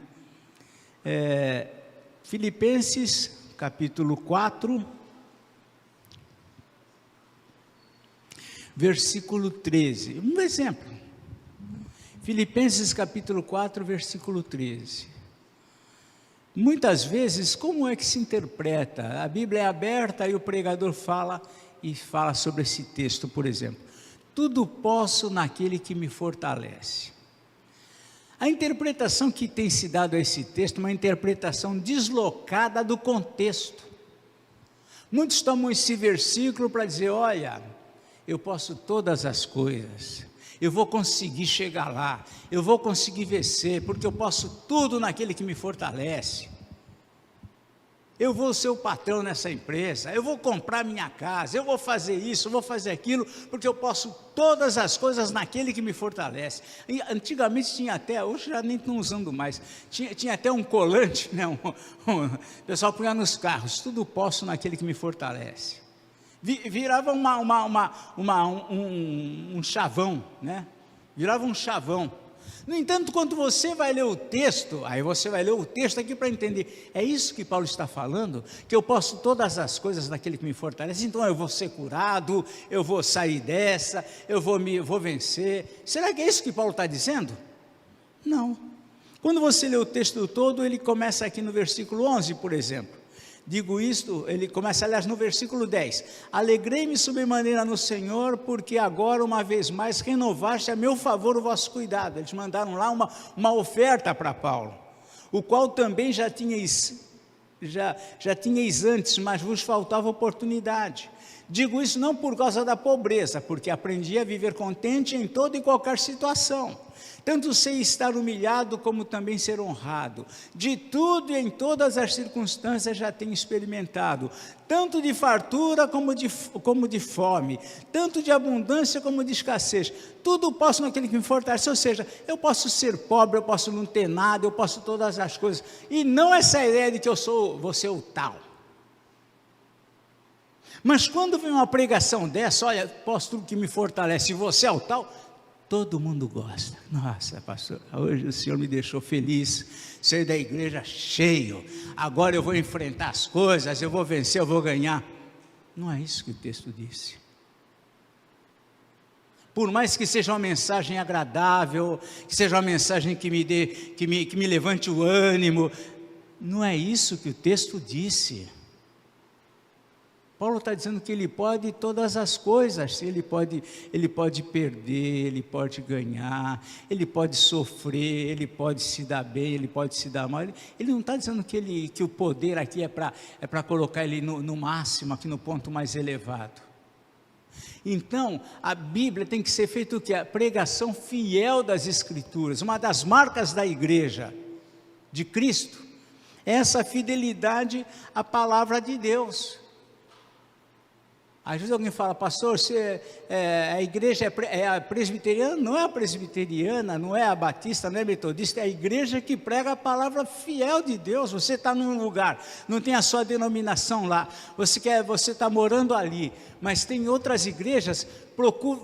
Filipenses capítulo 4, versículo 13, um exemplo. Filipenses capítulo 4, versículo 13. Muitas vezes, como é que se interpreta? A Bíblia é aberta e o pregador fala sobre esse texto, por exemplo. Tudo posso naquele que me fortalece. A interpretação que tem se dado a esse texto é uma interpretação deslocada do contexto. Muitos tomam esse versículo para dizer, olha, eu posso todas as coisas, eu vou conseguir chegar lá, eu vou conseguir vencer, porque eu posso tudo naquele que me fortalece. Eu vou ser o patrão nessa empresa, eu vou comprar minha casa, eu vou fazer isso, eu vou fazer aquilo, porque eu posso todas as coisas naquele que me fortalece. E antigamente tinha até, hoje já nem estão usando mais, tinha até um colante, né? O pessoal punha nos carros, tudo posso naquele que me fortalece. Virava um chavão, né? Virava um chavão. No entanto, quando você vai ler o texto, aí você vai ler o texto aqui para entender, é isso que Paulo está falando, que eu posso todas as coisas naquele que me fortalece, então eu vou ser curado, eu vou sair dessa, eu vou vencer. Será que é isso que Paulo está dizendo? Não. Quando você lê o texto todo, ele começa aqui no versículo 11, por exemplo. Digo isto, ele começa, aliás, no versículo 10. Alegrei-me sobremaneira no Senhor, porque agora, uma vez mais, renovaste a meu favor o vosso cuidado. Eles mandaram lá uma oferta para Paulo, o qual também já tinhais antes, mas vos faltava oportunidade. Digo isso não por causa da pobreza, porque aprendi a viver contente em toda e qualquer situação. Tanto sei estar humilhado, como também ser honrado. De tudo e em todas as circunstâncias já tenho experimentado, tanto de fartura como de fome, tanto de abundância como de escassez. Tudo posso naquele que me fortalece, ou seja, eu posso ser pobre, eu posso não ter nada, eu posso todas as coisas. E não essa ideia de que vou ser o tal. Mas quando vem uma pregação dessa, olha, posso tudo que me fortalece, e você é o tal, todo mundo gosta. Nossa, pastor, hoje o Senhor me deixou feliz, sair da igreja cheio, agora eu vou enfrentar as coisas, eu vou vencer, eu vou ganhar. Não é isso que o texto disse. Por mais que seja uma mensagem agradável, que seja uma mensagem que me levante o ânimo, não é isso que o texto disse. Paulo está dizendo que ele pode todas as coisas, ele pode perder, ele pode ganhar, ele pode sofrer, ele pode se dar bem, ele pode se dar mal. Ele não está dizendo que o poder aqui é para colocar ele no máximo, aqui no ponto mais elevado. Então, a Bíblia tem que ser feita o quê? A pregação fiel das Escrituras. Uma das marcas da igreja de Cristo é essa fidelidade à palavra de Deus. Às vezes alguém fala, pastor, a igreja é a presbiteriana? Não é a presbiteriana, não é a batista, não é a metodista, é a igreja que prega a palavra fiel de Deus. Você está num lugar, não tem a sua denominação lá, você está morando ali, mas tem outras igrejas,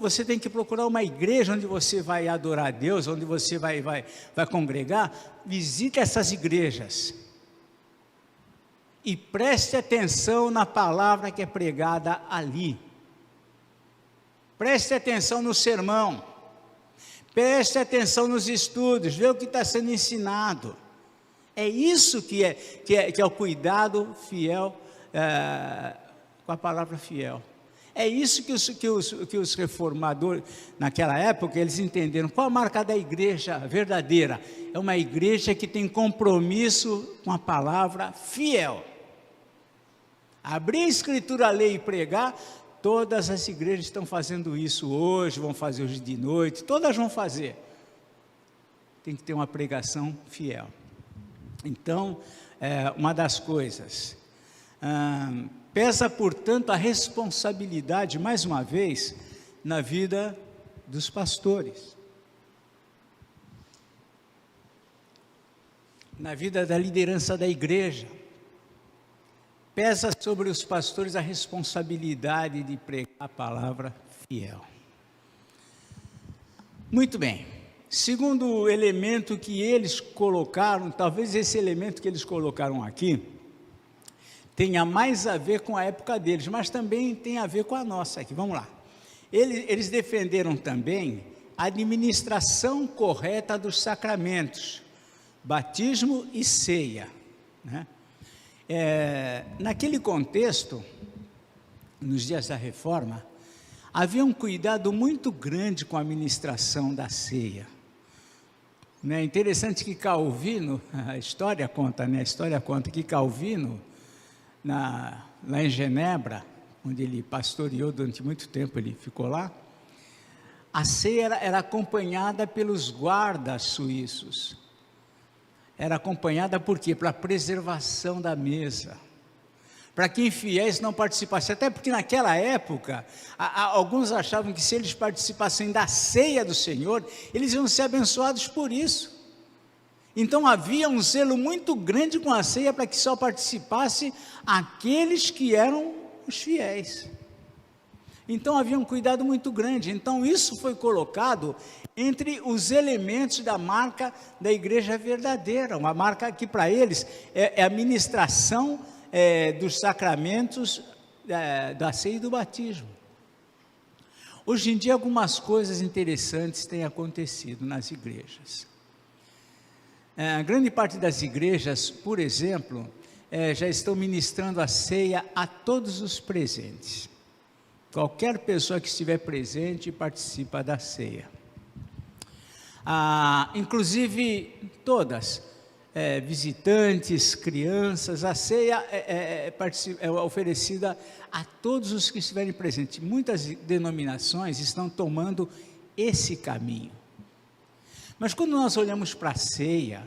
você tem que procurar uma igreja onde você vai adorar a Deus, onde você vai congregar. Visite essas igrejas. E preste atenção na palavra que é pregada ali. Preste atenção no sermão. Preste atenção nos estudos. Vê o que está sendo ensinado. É isso que é o cuidado fiel com a palavra fiel. É isso que os reformadores, naquela época, eles entenderam. Qual a marca da igreja verdadeira? É uma igreja que tem compromisso com a palavra fiel. Abrir a Escritura, ler e pregar, todas as igrejas estão fazendo isso hoje, vão fazer hoje de noite, todas vão fazer. Tem que ter uma pregação fiel. Então, uma das coisas, pesa, portanto, a responsabilidade, mais uma vez, na vida dos pastores, na vida da liderança da igreja. Pesa sobre os pastores a responsabilidade de pregar a palavra fiel. Muito bem. Segundo elemento que eles colocaram, talvez esse elemento que eles colocaram aqui, tenha mais a ver com a época deles, mas também tem a ver com a nossa aqui. Vamos lá. Eles defenderam também a administração correta dos sacramentos, batismo e ceia, né? Naquele contexto, nos dias da Reforma, havia um cuidado muito grande com a administração da ceia. É interessante que Calvino, a história conta que Calvino, lá em Genebra, onde ele pastoreou durante muito tempo, ele ficou lá, a ceia era acompanhada pelos guardas suíços. Era acompanhada por quê? Para a preservação da mesa, para que infiéis não participassem, até porque naquela época, alguns achavam que se eles participassem da ceia do Senhor, eles iam ser abençoados por isso. Então havia um zelo muito grande com a ceia, para que só participasse aqueles que eram os fiéis. Então havia um cuidado muito grande. Então isso foi colocado entre os elementos da marca da igreja verdadeira, uma marca que para eles é a ministração dos sacramentos da ceia e do batismo. Hoje em dia algumas coisas interessantes têm acontecido nas igrejas. A grande parte das igrejas, por exemplo, já estão ministrando a ceia a todos os presentes. Qualquer pessoa que estiver presente participa da ceia. Inclusive todas, visitantes, crianças, a ceia é oferecida a todos os que estiverem presentes. Muitas denominações estão tomando esse caminho. Mas quando nós olhamos para a ceia,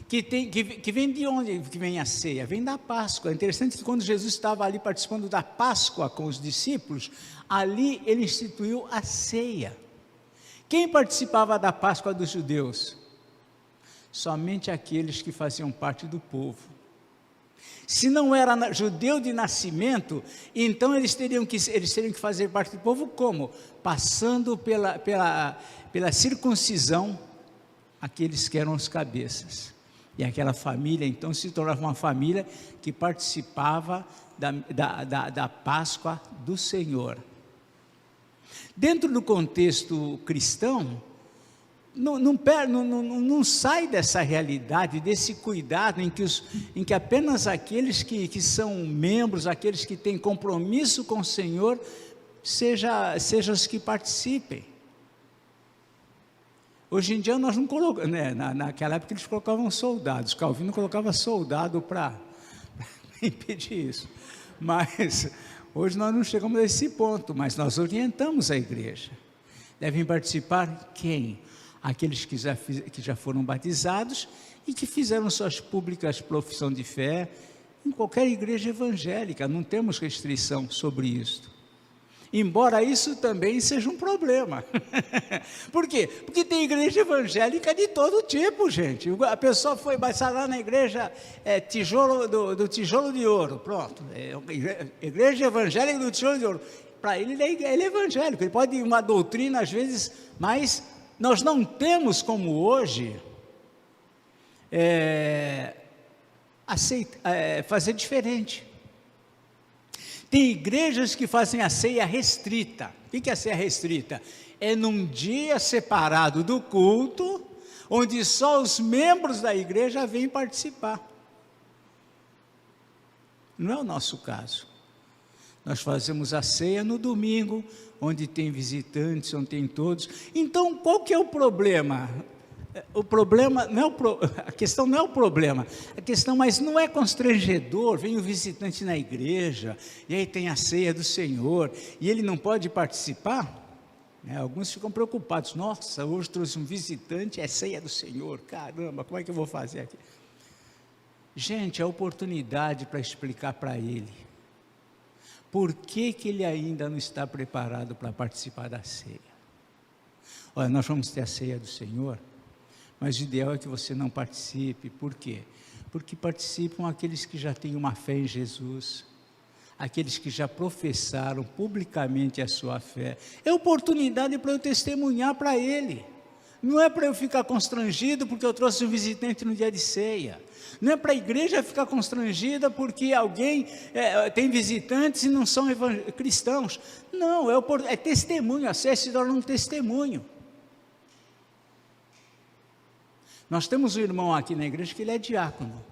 que vem de onde que vem a ceia? Vem da Páscoa. É interessante que quando Jesus estava ali participando da Páscoa com os discípulos, ali ele instituiu a ceia. Quem participava da Páscoa dos judeus? Somente aqueles que faziam parte do povo. Se não era judeu de nascimento, então eles teriam que fazer parte do povo como? Passando pela circuncisão, aqueles que eram os cabeças. E aquela família, então, se tornava uma família que participava da Páscoa do Senhor. Dentro do contexto cristão, não sai dessa realidade, desse cuidado em que apenas aqueles que são membros, aqueles que têm compromisso com o Senhor, sejam os que participem. Hoje em dia nós não colocamos, né? Naquela época eles colocavam soldados, Calvino colocava soldado para impedir isso, mas hoje nós não chegamos a esse ponto, mas nós orientamos a igreja. Devem participar quem? Aqueles que já foram batizados e que fizeram suas públicas profissão de fé em qualquer igreja evangélica, não temos restrição sobre isso. Embora isso também seja um problema. Por quê? Porque tem igreja evangélica de todo tipo, gente. A pessoa foi batizada lá na igreja do tijolo de ouro, pronto. Igreja evangélica do tijolo de ouro. Para ele é evangélico, ele pode ir uma doutrina às vezes, mas nós não temos como hoje fazer diferente. Tem igrejas que fazem a ceia restrita. O que é a ceia restrita? É num dia separado do culto, onde só os membros da igreja vêm participar. Não é o nosso caso. Nós fazemos a ceia no domingo, onde tem visitantes, onde tem todos. Então, qual que é o problema? O problema não é a questão não é o problema, a questão, mas não é constrangedor, vem o visitante na igreja, e aí tem a ceia do Senhor, e ele não pode participar? Alguns ficam preocupados, nossa, hoje trouxe um visitante, é ceia do Senhor, caramba, como é que eu vou fazer aqui? Gente, é oportunidade para explicar para ele, por que ele ainda não está preparado para participar da ceia. Olha, nós vamos ter a ceia do Senhor, mas o ideal é que você não participe. Por quê? Porque participam aqueles que já têm uma fé em Jesus, aqueles que já professaram publicamente a sua fé. É oportunidade para eu testemunhar para ele. Não é para eu ficar constrangido porque eu trouxe um visitante no dia de ceia. Não é para a igreja ficar constrangida porque alguém tem visitantes e não são cristãos. Não, é testemunho, a ceia se torna um testemunho. Nós temos um irmão aqui na igreja que ele é diácono.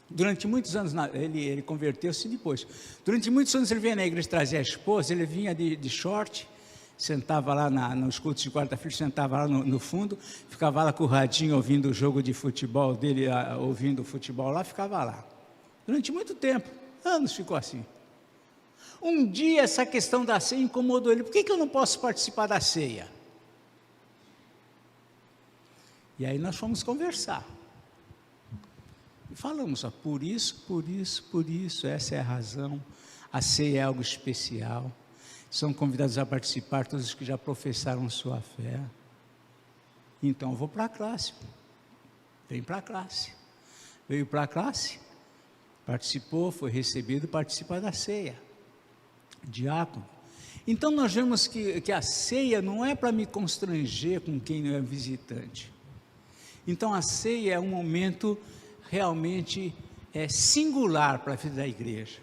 Durante muitos anos, ele converteu-se depois. Durante muitos anos ele vinha na igreja trazer a esposa, ele vinha de short, sentava lá nos cultos de quarta-feira, sentava lá no fundo, ficava lá com o radinho ouvindo o jogo de futebol dele, ouvindo o futebol lá, ficava lá. Durante muito tempo, anos ficou assim. Um dia essa questão da ceia incomodou ele. Por que eu não posso participar da ceia? E aí nós fomos conversar. E falamos, por isso, essa é a razão. A ceia é algo especial. São convidados a participar todos os que já professaram sua fé. Então eu vou para a classe. Vem para a classe. Veio para a classe, participou, foi recebido, participa da ceia. Diácono. Então nós vemos que a ceia não é para me constranger com quem não é visitante. Então a ceia é um momento realmente singular para a vida da igreja,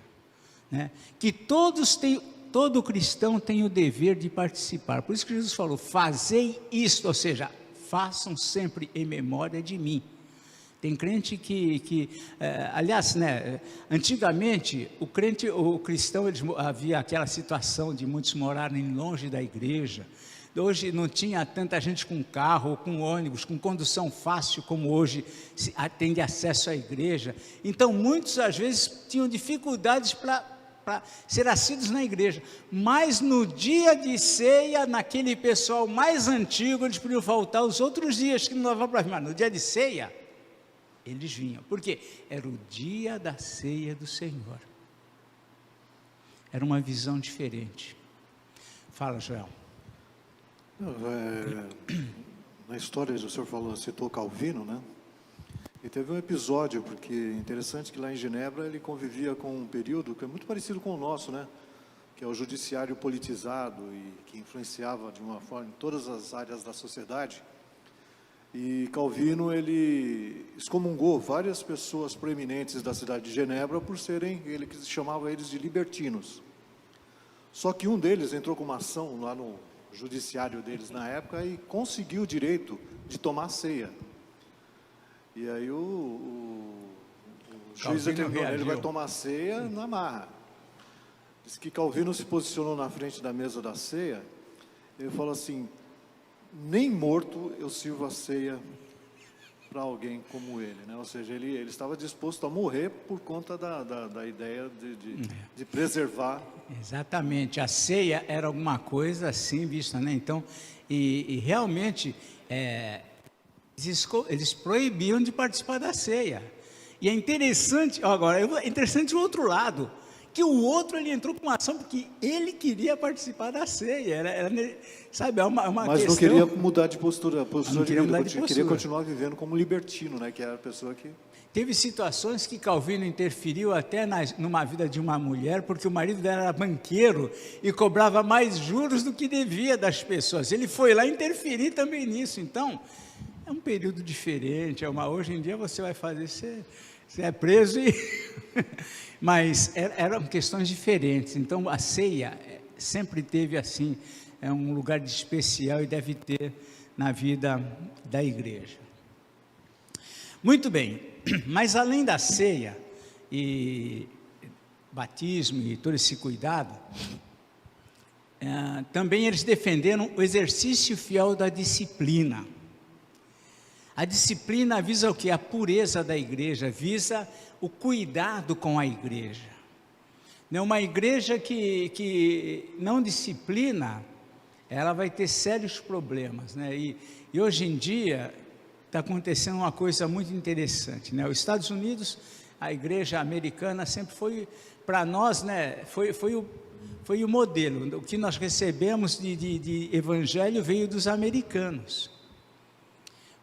né? Que todo cristão tem o dever de participar. Por isso que Jesus falou, fazei isto, ou seja, façam sempre em memória de mim. Tem crente aliás, né, antigamente, o cristão, havia aquela situação de muitos morarem longe da igreja. Hoje não tinha tanta gente com carro, com ônibus, com condução fácil como hoje tem acesso à igreja. Então muitos às vezes tinham dificuldades para ser assíduos na igreja. Mas no dia de ceia, naquele pessoal mais antigo, eles podiam faltar os outros dias que não dava para vir. Mas no dia de ceia, eles vinham. Por quê? Era o dia da ceia do Senhor. Era uma visão diferente. Fala, Joel. Na história, o senhor citou Calvino, né? E teve um episódio, porque é interessante que lá em Genebra ele convivia com um período que é muito parecido com o nosso, né? Que é o judiciário politizado e que influenciava de uma forma em todas as áreas da sociedade. E Calvino, ele excomungou várias pessoas proeminentes da cidade de Genebra por serem, ele que chamava eles de libertinos. Só que um deles entrou com uma ação lá no judiciário deles na época e conseguiu o direito de tomar ceia. E aí o juiz determinou, ele vai tomar ceia na marra. Diz que Calvino se posicionou na frente da mesa da ceia, ele falou assim, nem morto eu sirvo a ceia para alguém como ele, né? Ou seja, ele estava disposto a morrer por conta da ideia de preservar. Exatamente, a ceia era alguma coisa assim vista, né? Então, e realmente, eles proibiam de participar da ceia. E é interessante, agora, é interessante o outro lado, que o outro ele entrou com uma ação porque ele queria participar da ceia, sabe, é uma mas questão... não queria mudar de postura, queria continuar vivendo como libertino, né, que era a pessoa que... Teve situações que Calvino interferiu até numa vida de uma mulher, porque o marido dela era banqueiro e cobrava mais juros do que devia das pessoas. Ele foi lá interferir também nisso. Então, é um período diferente. Hoje em dia você vai fazer, você é preso e... Mas eram questões diferentes. Então, a ceia sempre teve assim, é um lugar de especial e deve ter na vida da igreja. Muito bem, mas além da ceia, e batismo e todo esse cuidado, também eles defenderam o exercício fiel da disciplina. A disciplina visa o quê? A pureza da igreja, visa o cuidado com a igreja. Uma igreja que não disciplina, ela vai ter sérios problemas, né? E hoje em dia está acontecendo uma coisa muito interessante, né? Os Estados Unidos, a igreja americana sempre foi, para nós, né, foi o modelo. O que nós recebemos de evangelho veio dos americanos.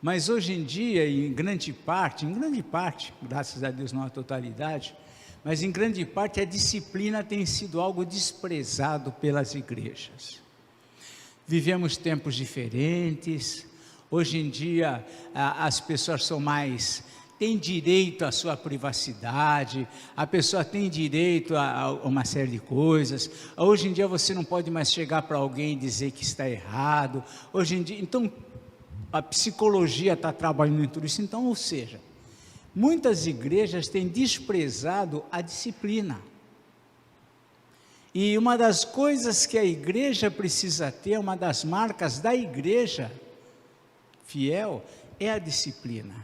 Mas hoje em dia, em grande parte, graças a Deus não a totalidade, mas em grande parte a disciplina tem sido algo desprezado pelas igrejas. Vivemos tempos diferentes, hoje em dia as pessoas têm direito à sua privacidade, a pessoa tem direito a uma série de coisas. Hoje em dia você não pode mais chegar para alguém e dizer que está errado. Hoje em dia, então, a psicologia está trabalhando em tudo isso. Então, ou seja, muitas igrejas têm desprezado a disciplina. E uma das coisas que a igreja precisa ter, uma das marcas da igreja fiel, é a disciplina.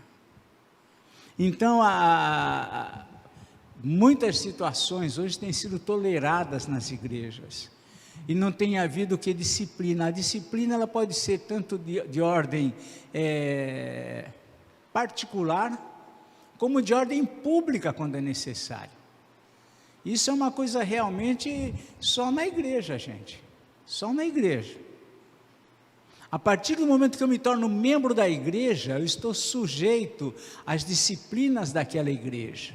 Então, muitas situações hoje têm sido toleradas nas igrejas. E não tem havido o que disciplina. A disciplina ela pode ser tanto de ordem particular, como de ordem pública quando é necessário. Isso é uma coisa realmente só na igreja, gente. Só na igreja. A partir do momento que eu me torno membro da igreja, eu estou sujeito às disciplinas daquela igreja.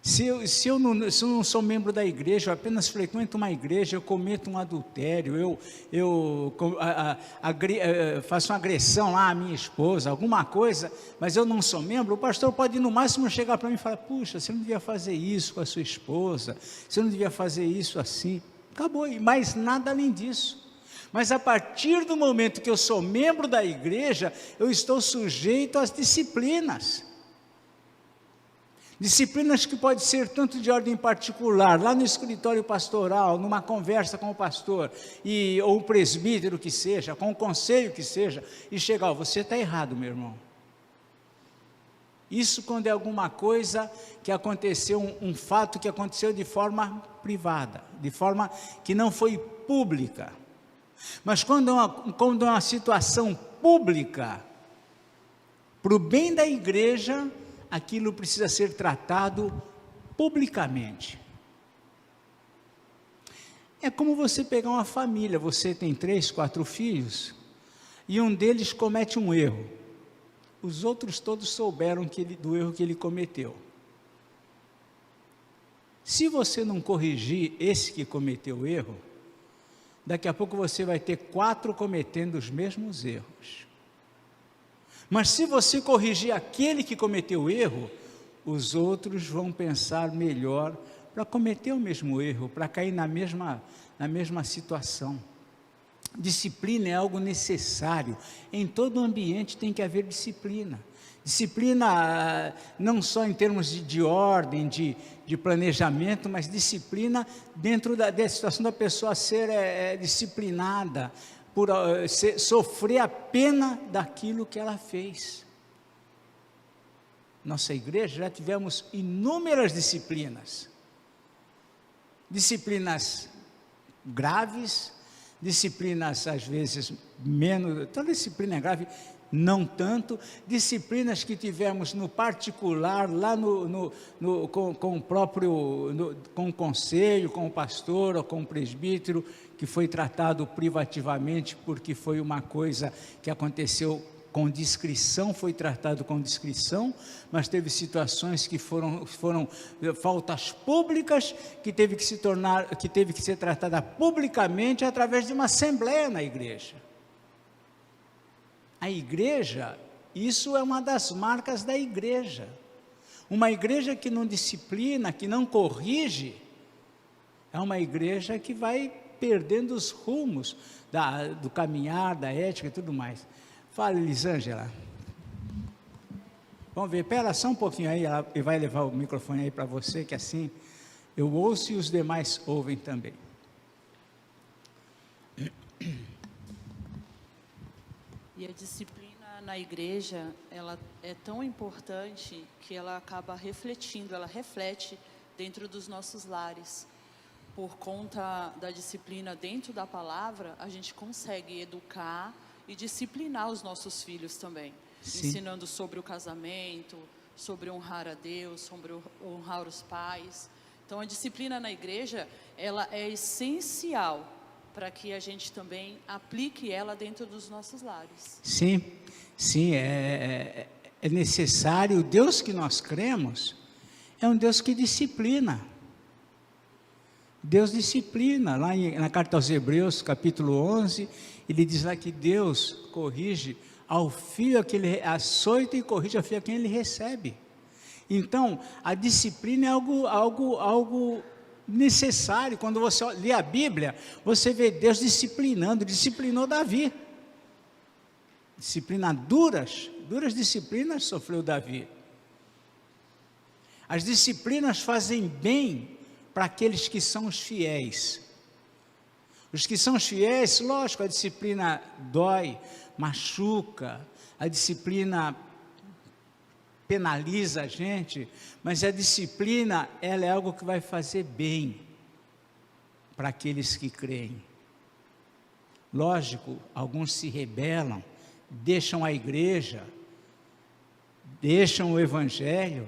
Se eu não sou membro da igreja, eu apenas frequento uma igreja, eu cometo um adultério, eu faço uma agressão lá à minha esposa, alguma coisa, mas eu não sou membro, o pastor pode no máximo chegar para mim e falar: puxa, você não devia fazer isso com a sua esposa, você não devia fazer isso assim. Acabou, e mais nada além disso. Mas a partir do momento que eu sou membro da igreja, eu estou sujeito às disciplinas. Disciplinas que pode ser tanto de ordem particular, lá no escritório pastoral, numa conversa com o pastor, ou o presbítero que seja, com o conselho que seja, e chegar: você está errado, meu irmão. Isso quando é alguma coisa que aconteceu, um fato que aconteceu de forma privada, de forma que não foi pública. Mas quando é uma situação pública, para o bem da igreja, aquilo precisa ser tratado publicamente. É como você pegar uma família, você tem 3, 4 filhos, e um deles comete um erro. Os outros todos souberam do erro que ele cometeu. Se você não corrigir esse que cometeu o erro, daqui a pouco você vai ter 4 cometendo os mesmos erros. Mas se você corrigir aquele que cometeu o erro, os outros vão pensar melhor para cometer o mesmo erro, para cair na mesma situação. Disciplina é algo necessário. Em todo ambiente tem que haver disciplina. Disciplina não só em termos de ordem, de planejamento, mas disciplina dentro da situação da pessoa ser disciplinada, por sofrer a pena daquilo que ela fez. Nossa igreja já tivemos inúmeras disciplinas graves, disciplinas às vezes menos, toda disciplina é grave, não tanto, disciplinas que tivemos no particular, lá com o conselho, com o pastor ou com o presbítero, que foi tratado privativamente, porque foi uma coisa que aconteceu com discrição, foi tratado com discrição, mas teve situações que foram faltas públicas, que teve que ser tratada publicamente através de uma assembleia na igreja. A igreja, isso é uma das marcas da igreja. Uma igreja que não disciplina, que não corrige, é uma igreja que vai perdendo os rumos do caminhar, da ética e tudo mais. Fala, Elisângela. Vamos ver, espera só um pouquinho aí, ela vai levar o microfone aí para você, que assim eu ouço e os demais ouvem também. E a disciplina na igreja, ela é tão importante que ela acaba refletindo, ela reflete dentro dos nossos lares. Por conta da disciplina dentro da palavra, a gente consegue educar e disciplinar os nossos filhos também. Sim. Ensinando sobre o casamento, sobre honrar a Deus, sobre honrar os pais. Então, a disciplina na igreja, ela é essencial para que a gente também aplique ela dentro dos nossos lares. Sim, sim, é necessário. O Deus que nós cremos é um Deus que disciplina. Deus disciplina. Lá na carta aos Hebreus, capítulo 11, ele diz lá que Deus corrige ao filho a quem ele açoita e corrige ao filho a quem ele recebe. Então, a disciplina é algo necessário. Quando você lê a Bíblia, você vê Deus disciplinou Davi. Duras disciplinas sofreu Davi. As disciplinas fazem bem para aqueles que são os fiéis. Os que são os fiéis, lógico, a disciplina dói, machuca, a disciplina penaliza a gente, mas a disciplina, ela é algo que vai fazer bem para aqueles que creem. Lógico, alguns se rebelam, deixam a igreja, deixam o evangelho,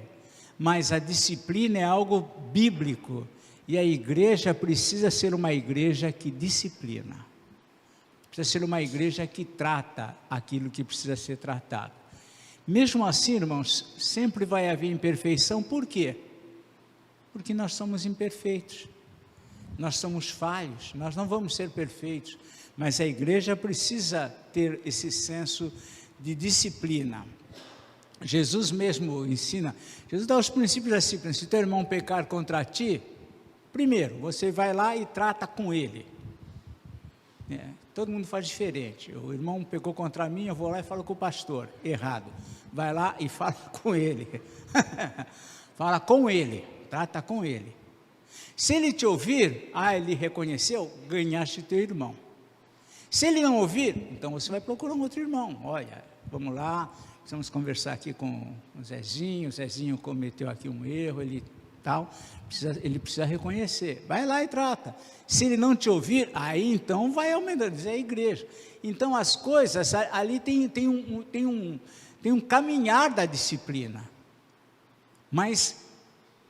mas a disciplina é algo bíblico, e a igreja precisa ser uma igreja que disciplina, precisa ser uma igreja que trata aquilo que precisa ser tratado. Mesmo assim, irmãos, sempre vai haver imperfeição. Por quê? Porque nós somos imperfeitos, nós somos falhos, nós não vamos ser perfeitos, mas a igreja precisa ter esse senso de disciplina. Jesus mesmo ensina, Jesus dá os princípios da disciplina. Se teu irmão pecar contra ti, primeiro, você vai lá e trata com ele. Todo mundo faz diferente. O irmão pecou contra mim, eu vou lá e falo com o pastor. Errado. Vai lá e fala com ele. Fala com ele, trata com ele. Se ele te ouvir, ele reconheceu, ganhaste teu irmão. Se ele não ouvir, então você vai procurar um outro irmão. Olha, vamos lá, precisamos conversar aqui com o Zezinho. O Zezinho cometeu aqui um erro, ele precisa reconhecer. Vai lá e trata. Se ele não te ouvir, aí então vai aumentando, diz a igreja. Então as coisas, ali tem um caminhar da disciplina, mas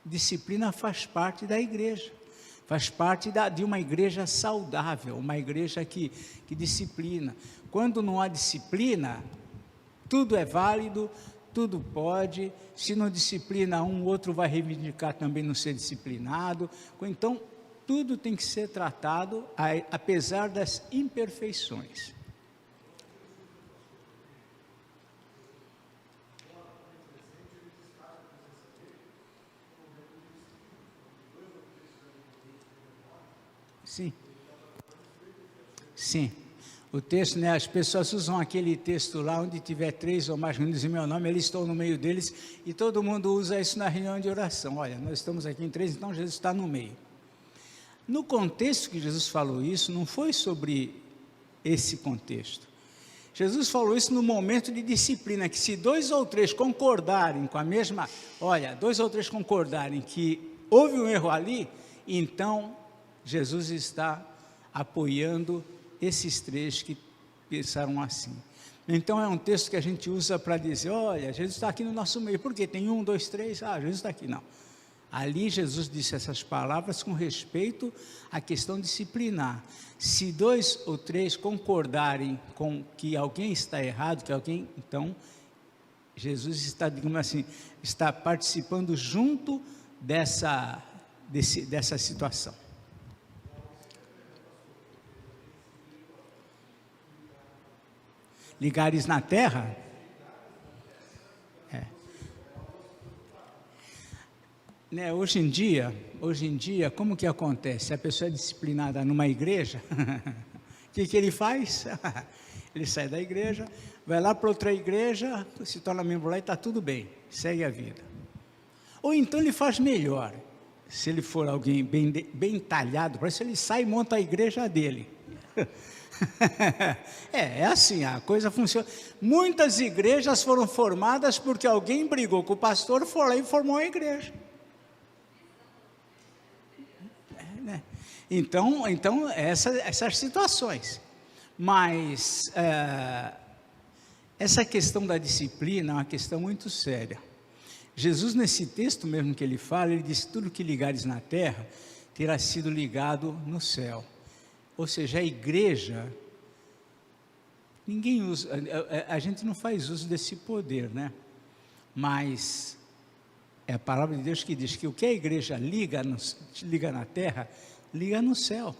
disciplina faz parte da igreja, faz parte de uma igreja saudável, uma igreja que disciplina. Quando não há disciplina, tudo é válido, tudo pode. Se não disciplina um, o outro vai reivindicar também não ser disciplinado. Então, tudo tem que ser tratado, apesar das imperfeições. Sim. Sim. O texto, as pessoas usam aquele texto lá, onde tiver 3 ou mais reunidos em meu nome, eles estão no meio deles, e todo mundo usa isso na reunião de oração. Olha, nós estamos aqui em 3, então Jesus está no meio. No contexto que Jesus falou isso, não foi sobre esse contexto. Jesus falou isso no momento de disciplina, que se 2 ou 3 concordarem com a mesma, 2 ou 3 concordarem que houve um erro ali, então Jesus está apoiando esses 3 que pensaram assim. Então é um texto que a gente usa para dizer, olha, Jesus está aqui no nosso meio. Por quê? Tem 1, 2, 3, Jesus está aqui. Não. Ali Jesus disse essas palavras com respeito à questão disciplinar. Se 2 ou 3 concordarem com que alguém está errado, então Jesus está, digamos assim, está participando junto dessa situação. Ligares na terra? Hoje em dia, como que acontece? A pessoa é disciplinada numa igreja, o que ele faz? Ele sai da igreja, vai lá para outra igreja, se torna membro lá e está tudo bem, segue a vida. Ou então ele faz melhor, se ele for alguém bem talhado, para isso ele sai e monta a igreja dele. É assim, a coisa funciona. Muitas igrejas foram formadas porque alguém brigou com o pastor, foi lá e formou a igreja. Então essas situações. Mas essa questão da disciplina é uma questão muito séria. Jesus, nesse texto mesmo que ele fala, ele diz: tudo que ligares na terra terá sido ligado no céu. Ou seja, a igreja, ninguém usa, a gente não faz uso desse poder, né? Mas é a palavra de Deus que diz que o que a igreja liga na terra, liga no céu.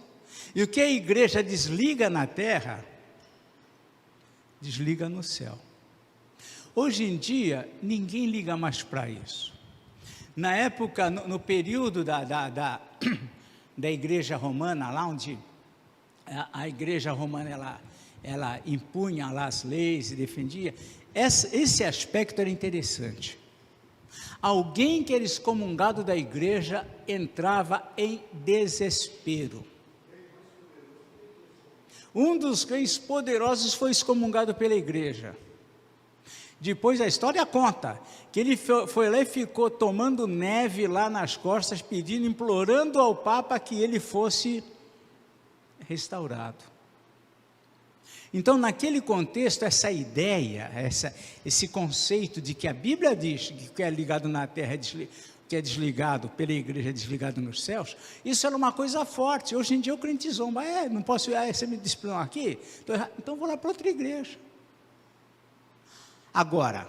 E o que a igreja desliga na terra, desliga no céu. Hoje em dia, ninguém liga mais para isso. Na época, no período da igreja romana, lá onde a igreja romana ela impunha lá as leis e defendia, esse aspecto era interessante. Alguém que era excomungado da igreja entrava em desespero. Um dos reis poderosos foi excomungado pela igreja. Depois a história conta que ele foi lá e ficou tomando neve lá nas costas, pedindo, implorando ao Papa que ele fosse restaurado. Então, naquele contexto, essa ideia, esse conceito de que a Bíblia diz que o que é ligado na terra, que é desligado pela igreja, é desligado nos céus, isso era uma coisa forte. Hoje em dia o crente zomba: não posso, você me disciplinou aqui? Então vou lá para outra igreja. Agora,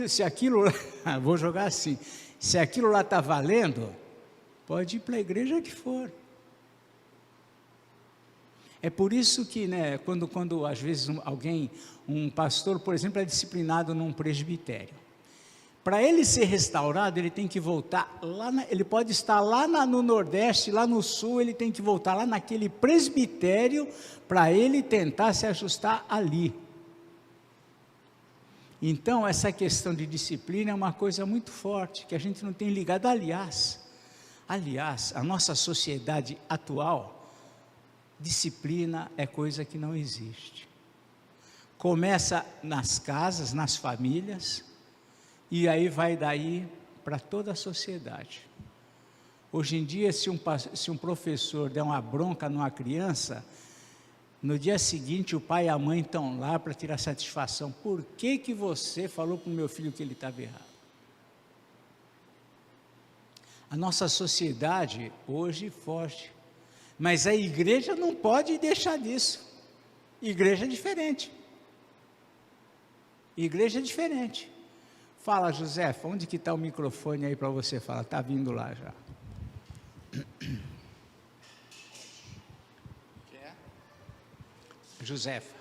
se aquilo, vou jogar assim, se aquilo lá está valendo, pode ir para a igreja que for. É por isso que, quando às vezes um pastor, por exemplo, é disciplinado num presbitério, para ele ser restaurado, ele tem que voltar lá, ele pode estar lá no Nordeste, lá no Sul, ele tem que voltar lá naquele presbitério, para ele tentar se ajustar ali. Então, essa questão de disciplina é uma coisa muito forte, que a gente não tem ligado. Aliás, a nossa sociedade atual, disciplina é coisa que não existe. Começa nas casas, nas famílias, e aí vai daí para toda a sociedade. Hoje em dia, se um professor der uma bronca numa criança, no dia seguinte o pai e a mãe estão lá para tirar satisfação. Por que você falou para o meu filho que ele estava errado? A nossa sociedade hoje foge. Mas a igreja não pode deixar disso. Igreja é diferente. Igreja é diferente. Fala, Josefa, onde que está o microfone aí para você falar? Está vindo lá já. Josefa.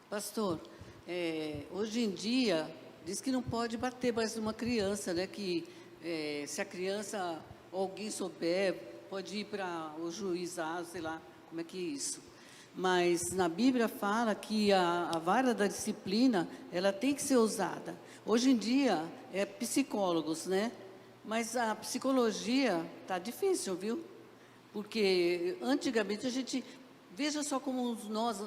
Pastor, hoje em dia, diz que não pode bater mais numa criança, né? Que se a criança, ou alguém souber, pode ir para o juizado, sei lá, como é que é isso. Mas na Bíblia fala que a vara da disciplina, ela tem que ser usada. Hoje em dia, é psicólogos, né? Mas a psicologia está difícil, viu? Porque antigamente a gente, veja só como nós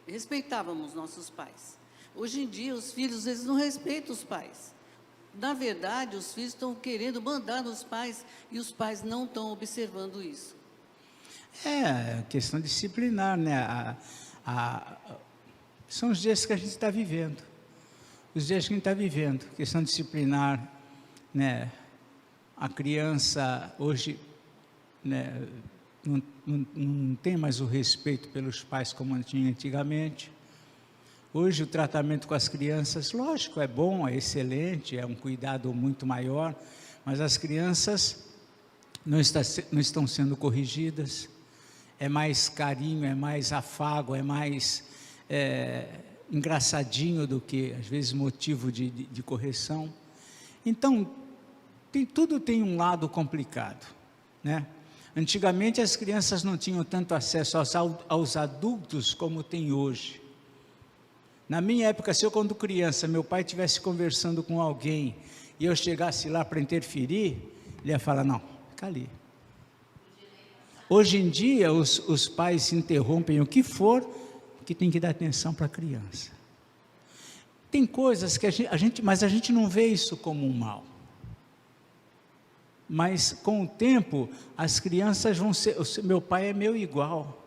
respeitávamos nossos pais. Hoje em dia os filhos, eles não respeitam os pais. Na verdade, os filhos estão querendo mandar nos pais e os pais não estão observando isso. É questão disciplinar, né? São os dias que a gente está vivendo. Os dias que a gente está vivendo, questão disciplinar, né? A criança hoje, né, não tem mais o respeito pelos pais como tinha antigamente. Hoje o tratamento com as crianças, lógico, é bom, é excelente, é um cuidado muito maior, mas as crianças não estão sendo corrigidas, é mais carinho, é mais afago, é mais engraçadinho do que, às vezes, motivo de correção. Então, tudo tem um lado complicado, né? Antigamente as crianças não tinham tanto acesso aos adultos como tem hoje. Na minha época, se eu quando criança, meu pai estivesse conversando com alguém e eu chegasse lá para interferir, ele ia falar, não, fica ali. Hoje em dia, os pais interrompem o que for, que tem que dar atenção para a criança. Tem coisas que mas a gente não vê isso como um mal. Mas com o tempo, as crianças vão ser, meu pai é meu igual.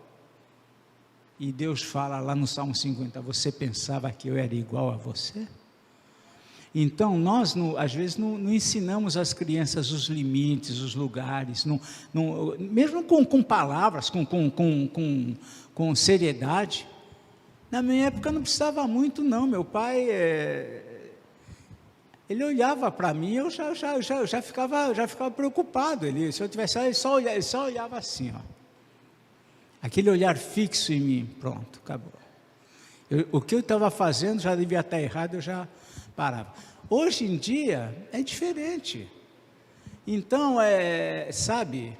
E Deus fala lá no Salmo 50, você pensava que eu era igual a você? Então, nós, às vezes, não ensinamos às crianças os limites, os lugares, mesmo com palavras, com seriedade. Na minha época não precisava muito, não. Meu pai, ele olhava para mim, eu já ficava preocupado. Se eu tivesse, ele só olhava assim, ó. Aquele olhar fixo em mim, pronto, acabou. O que eu estava fazendo já devia estar errado, eu já parava. Hoje em dia é diferente. Então, sabe?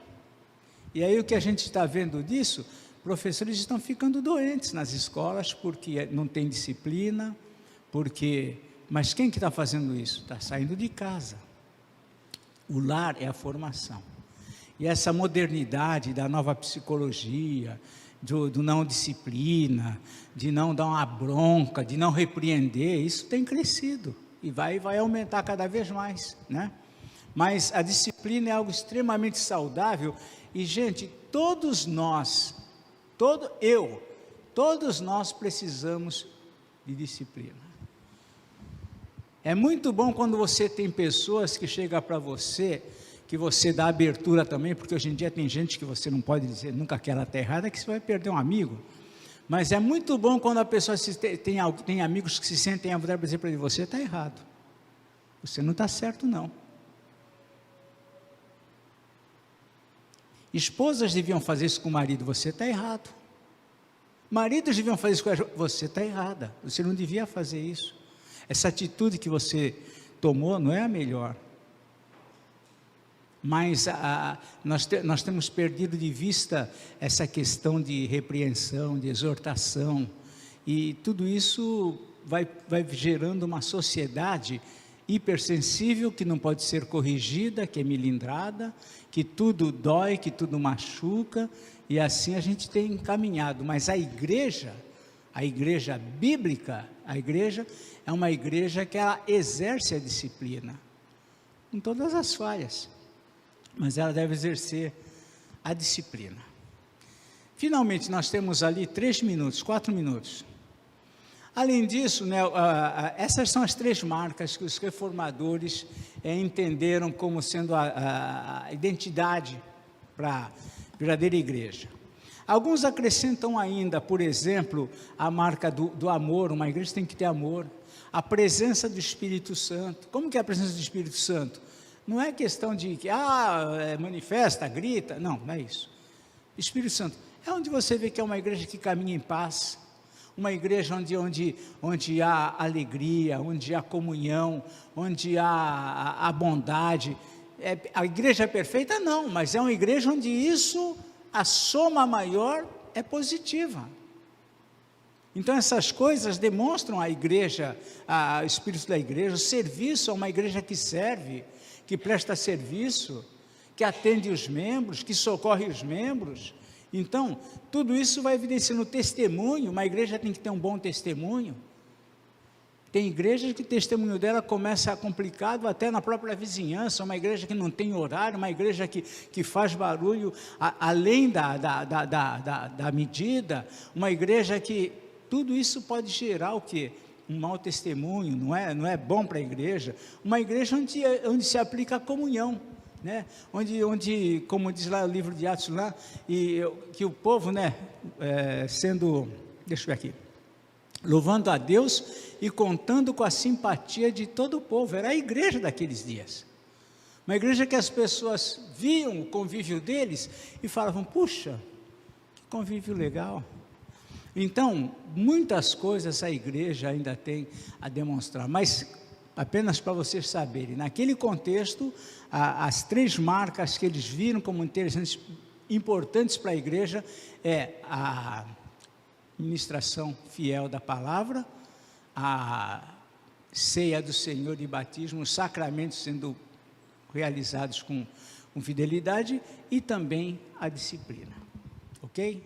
E aí o que a gente está vendo disso, professores estão ficando doentes nas escolas porque não tem disciplina, mas quem que está fazendo isso? Está saindo de casa. O lar é a formação. E essa modernidade da nova psicologia, do não disciplina, de não dar uma bronca, de não repreender, isso tem crescido e vai aumentar cada vez mais, né? Mas a disciplina é algo extremamente saudável e, gente, todos nós precisamos de disciplina. É muito bom quando você tem pessoas que chegam para você, que você dá abertura também, porque hoje em dia tem gente que você não pode dizer nunca que ela está errada, que você vai perder um amigo. Mas é muito bom quando a pessoa tem amigos que se sentem à vontade para dizer para ele, você está errado. Você não está certo, não. Esposas deviam fazer isso com o marido, você está errado. Maridos deviam fazer isso com a você está errada, você não devia fazer isso. Essa atitude que você tomou não é a melhor. Mas nós temos perdido de vista essa questão de repreensão, de exortação, e tudo isso vai gerando uma sociedade hipersensível, que não pode ser corrigida, que é melindrada, que tudo dói, que tudo machuca, e assim a gente tem caminhado. Mas a igreja bíblica, a igreja é uma igreja que ela exerce a disciplina, com todas as falhas, mas ela deve exercer a disciplina. Finalmente, nós temos ali 4 minutos. Além disso, né, essas são as 3 marcas que os reformadores entenderam como sendo a identidade para a verdadeira igreja. Alguns acrescentam ainda, por exemplo, a marca do amor. Uma igreja tem que ter amor. A presença do Espírito Santo. Como que é a presença do Espírito Santo? Não é questão de que, manifesta, grita, não é isso. Espírito Santo é onde você vê que é uma igreja que caminha em paz, uma igreja onde há alegria, onde há comunhão, onde há bondade. A igreja é perfeita? Não, mas é uma igreja onde a soma maior é positiva. Então essas coisas demonstram a igreja, o espírito da igreja, o serviço a uma igreja que serve, que presta serviço, que atende os membros, que socorre os membros. Então, tudo isso vai evidenciando o testemunho. Uma igreja tem que ter um bom testemunho. Tem igrejas que o testemunho dela começa complicado até na própria vizinhança, uma igreja que não tem horário, uma igreja que faz barulho além da medida, uma igreja que... Tudo isso pode gerar o quê? Um mau testemunho, não é bom para a igreja. Uma igreja onde se aplica a comunhão, né? Onde, como diz lá o livro de Atos, lá, que o povo, né, deixa eu ver aqui, louvando a Deus e contando com a simpatia de todo o povo. Era a igreja daqueles dias. Uma igreja que as pessoas viam o convívio deles e falavam, puxa, que convívio legal. Então, muitas coisas a igreja ainda tem a demonstrar, mas apenas para vocês saberem, naquele contexto, as 3 marcas que eles viram como interessantes, importantes para a igreja é a ministração fiel da palavra, a ceia do Senhor e batismo, os sacramentos sendo realizados com fidelidade e também a disciplina. Ok?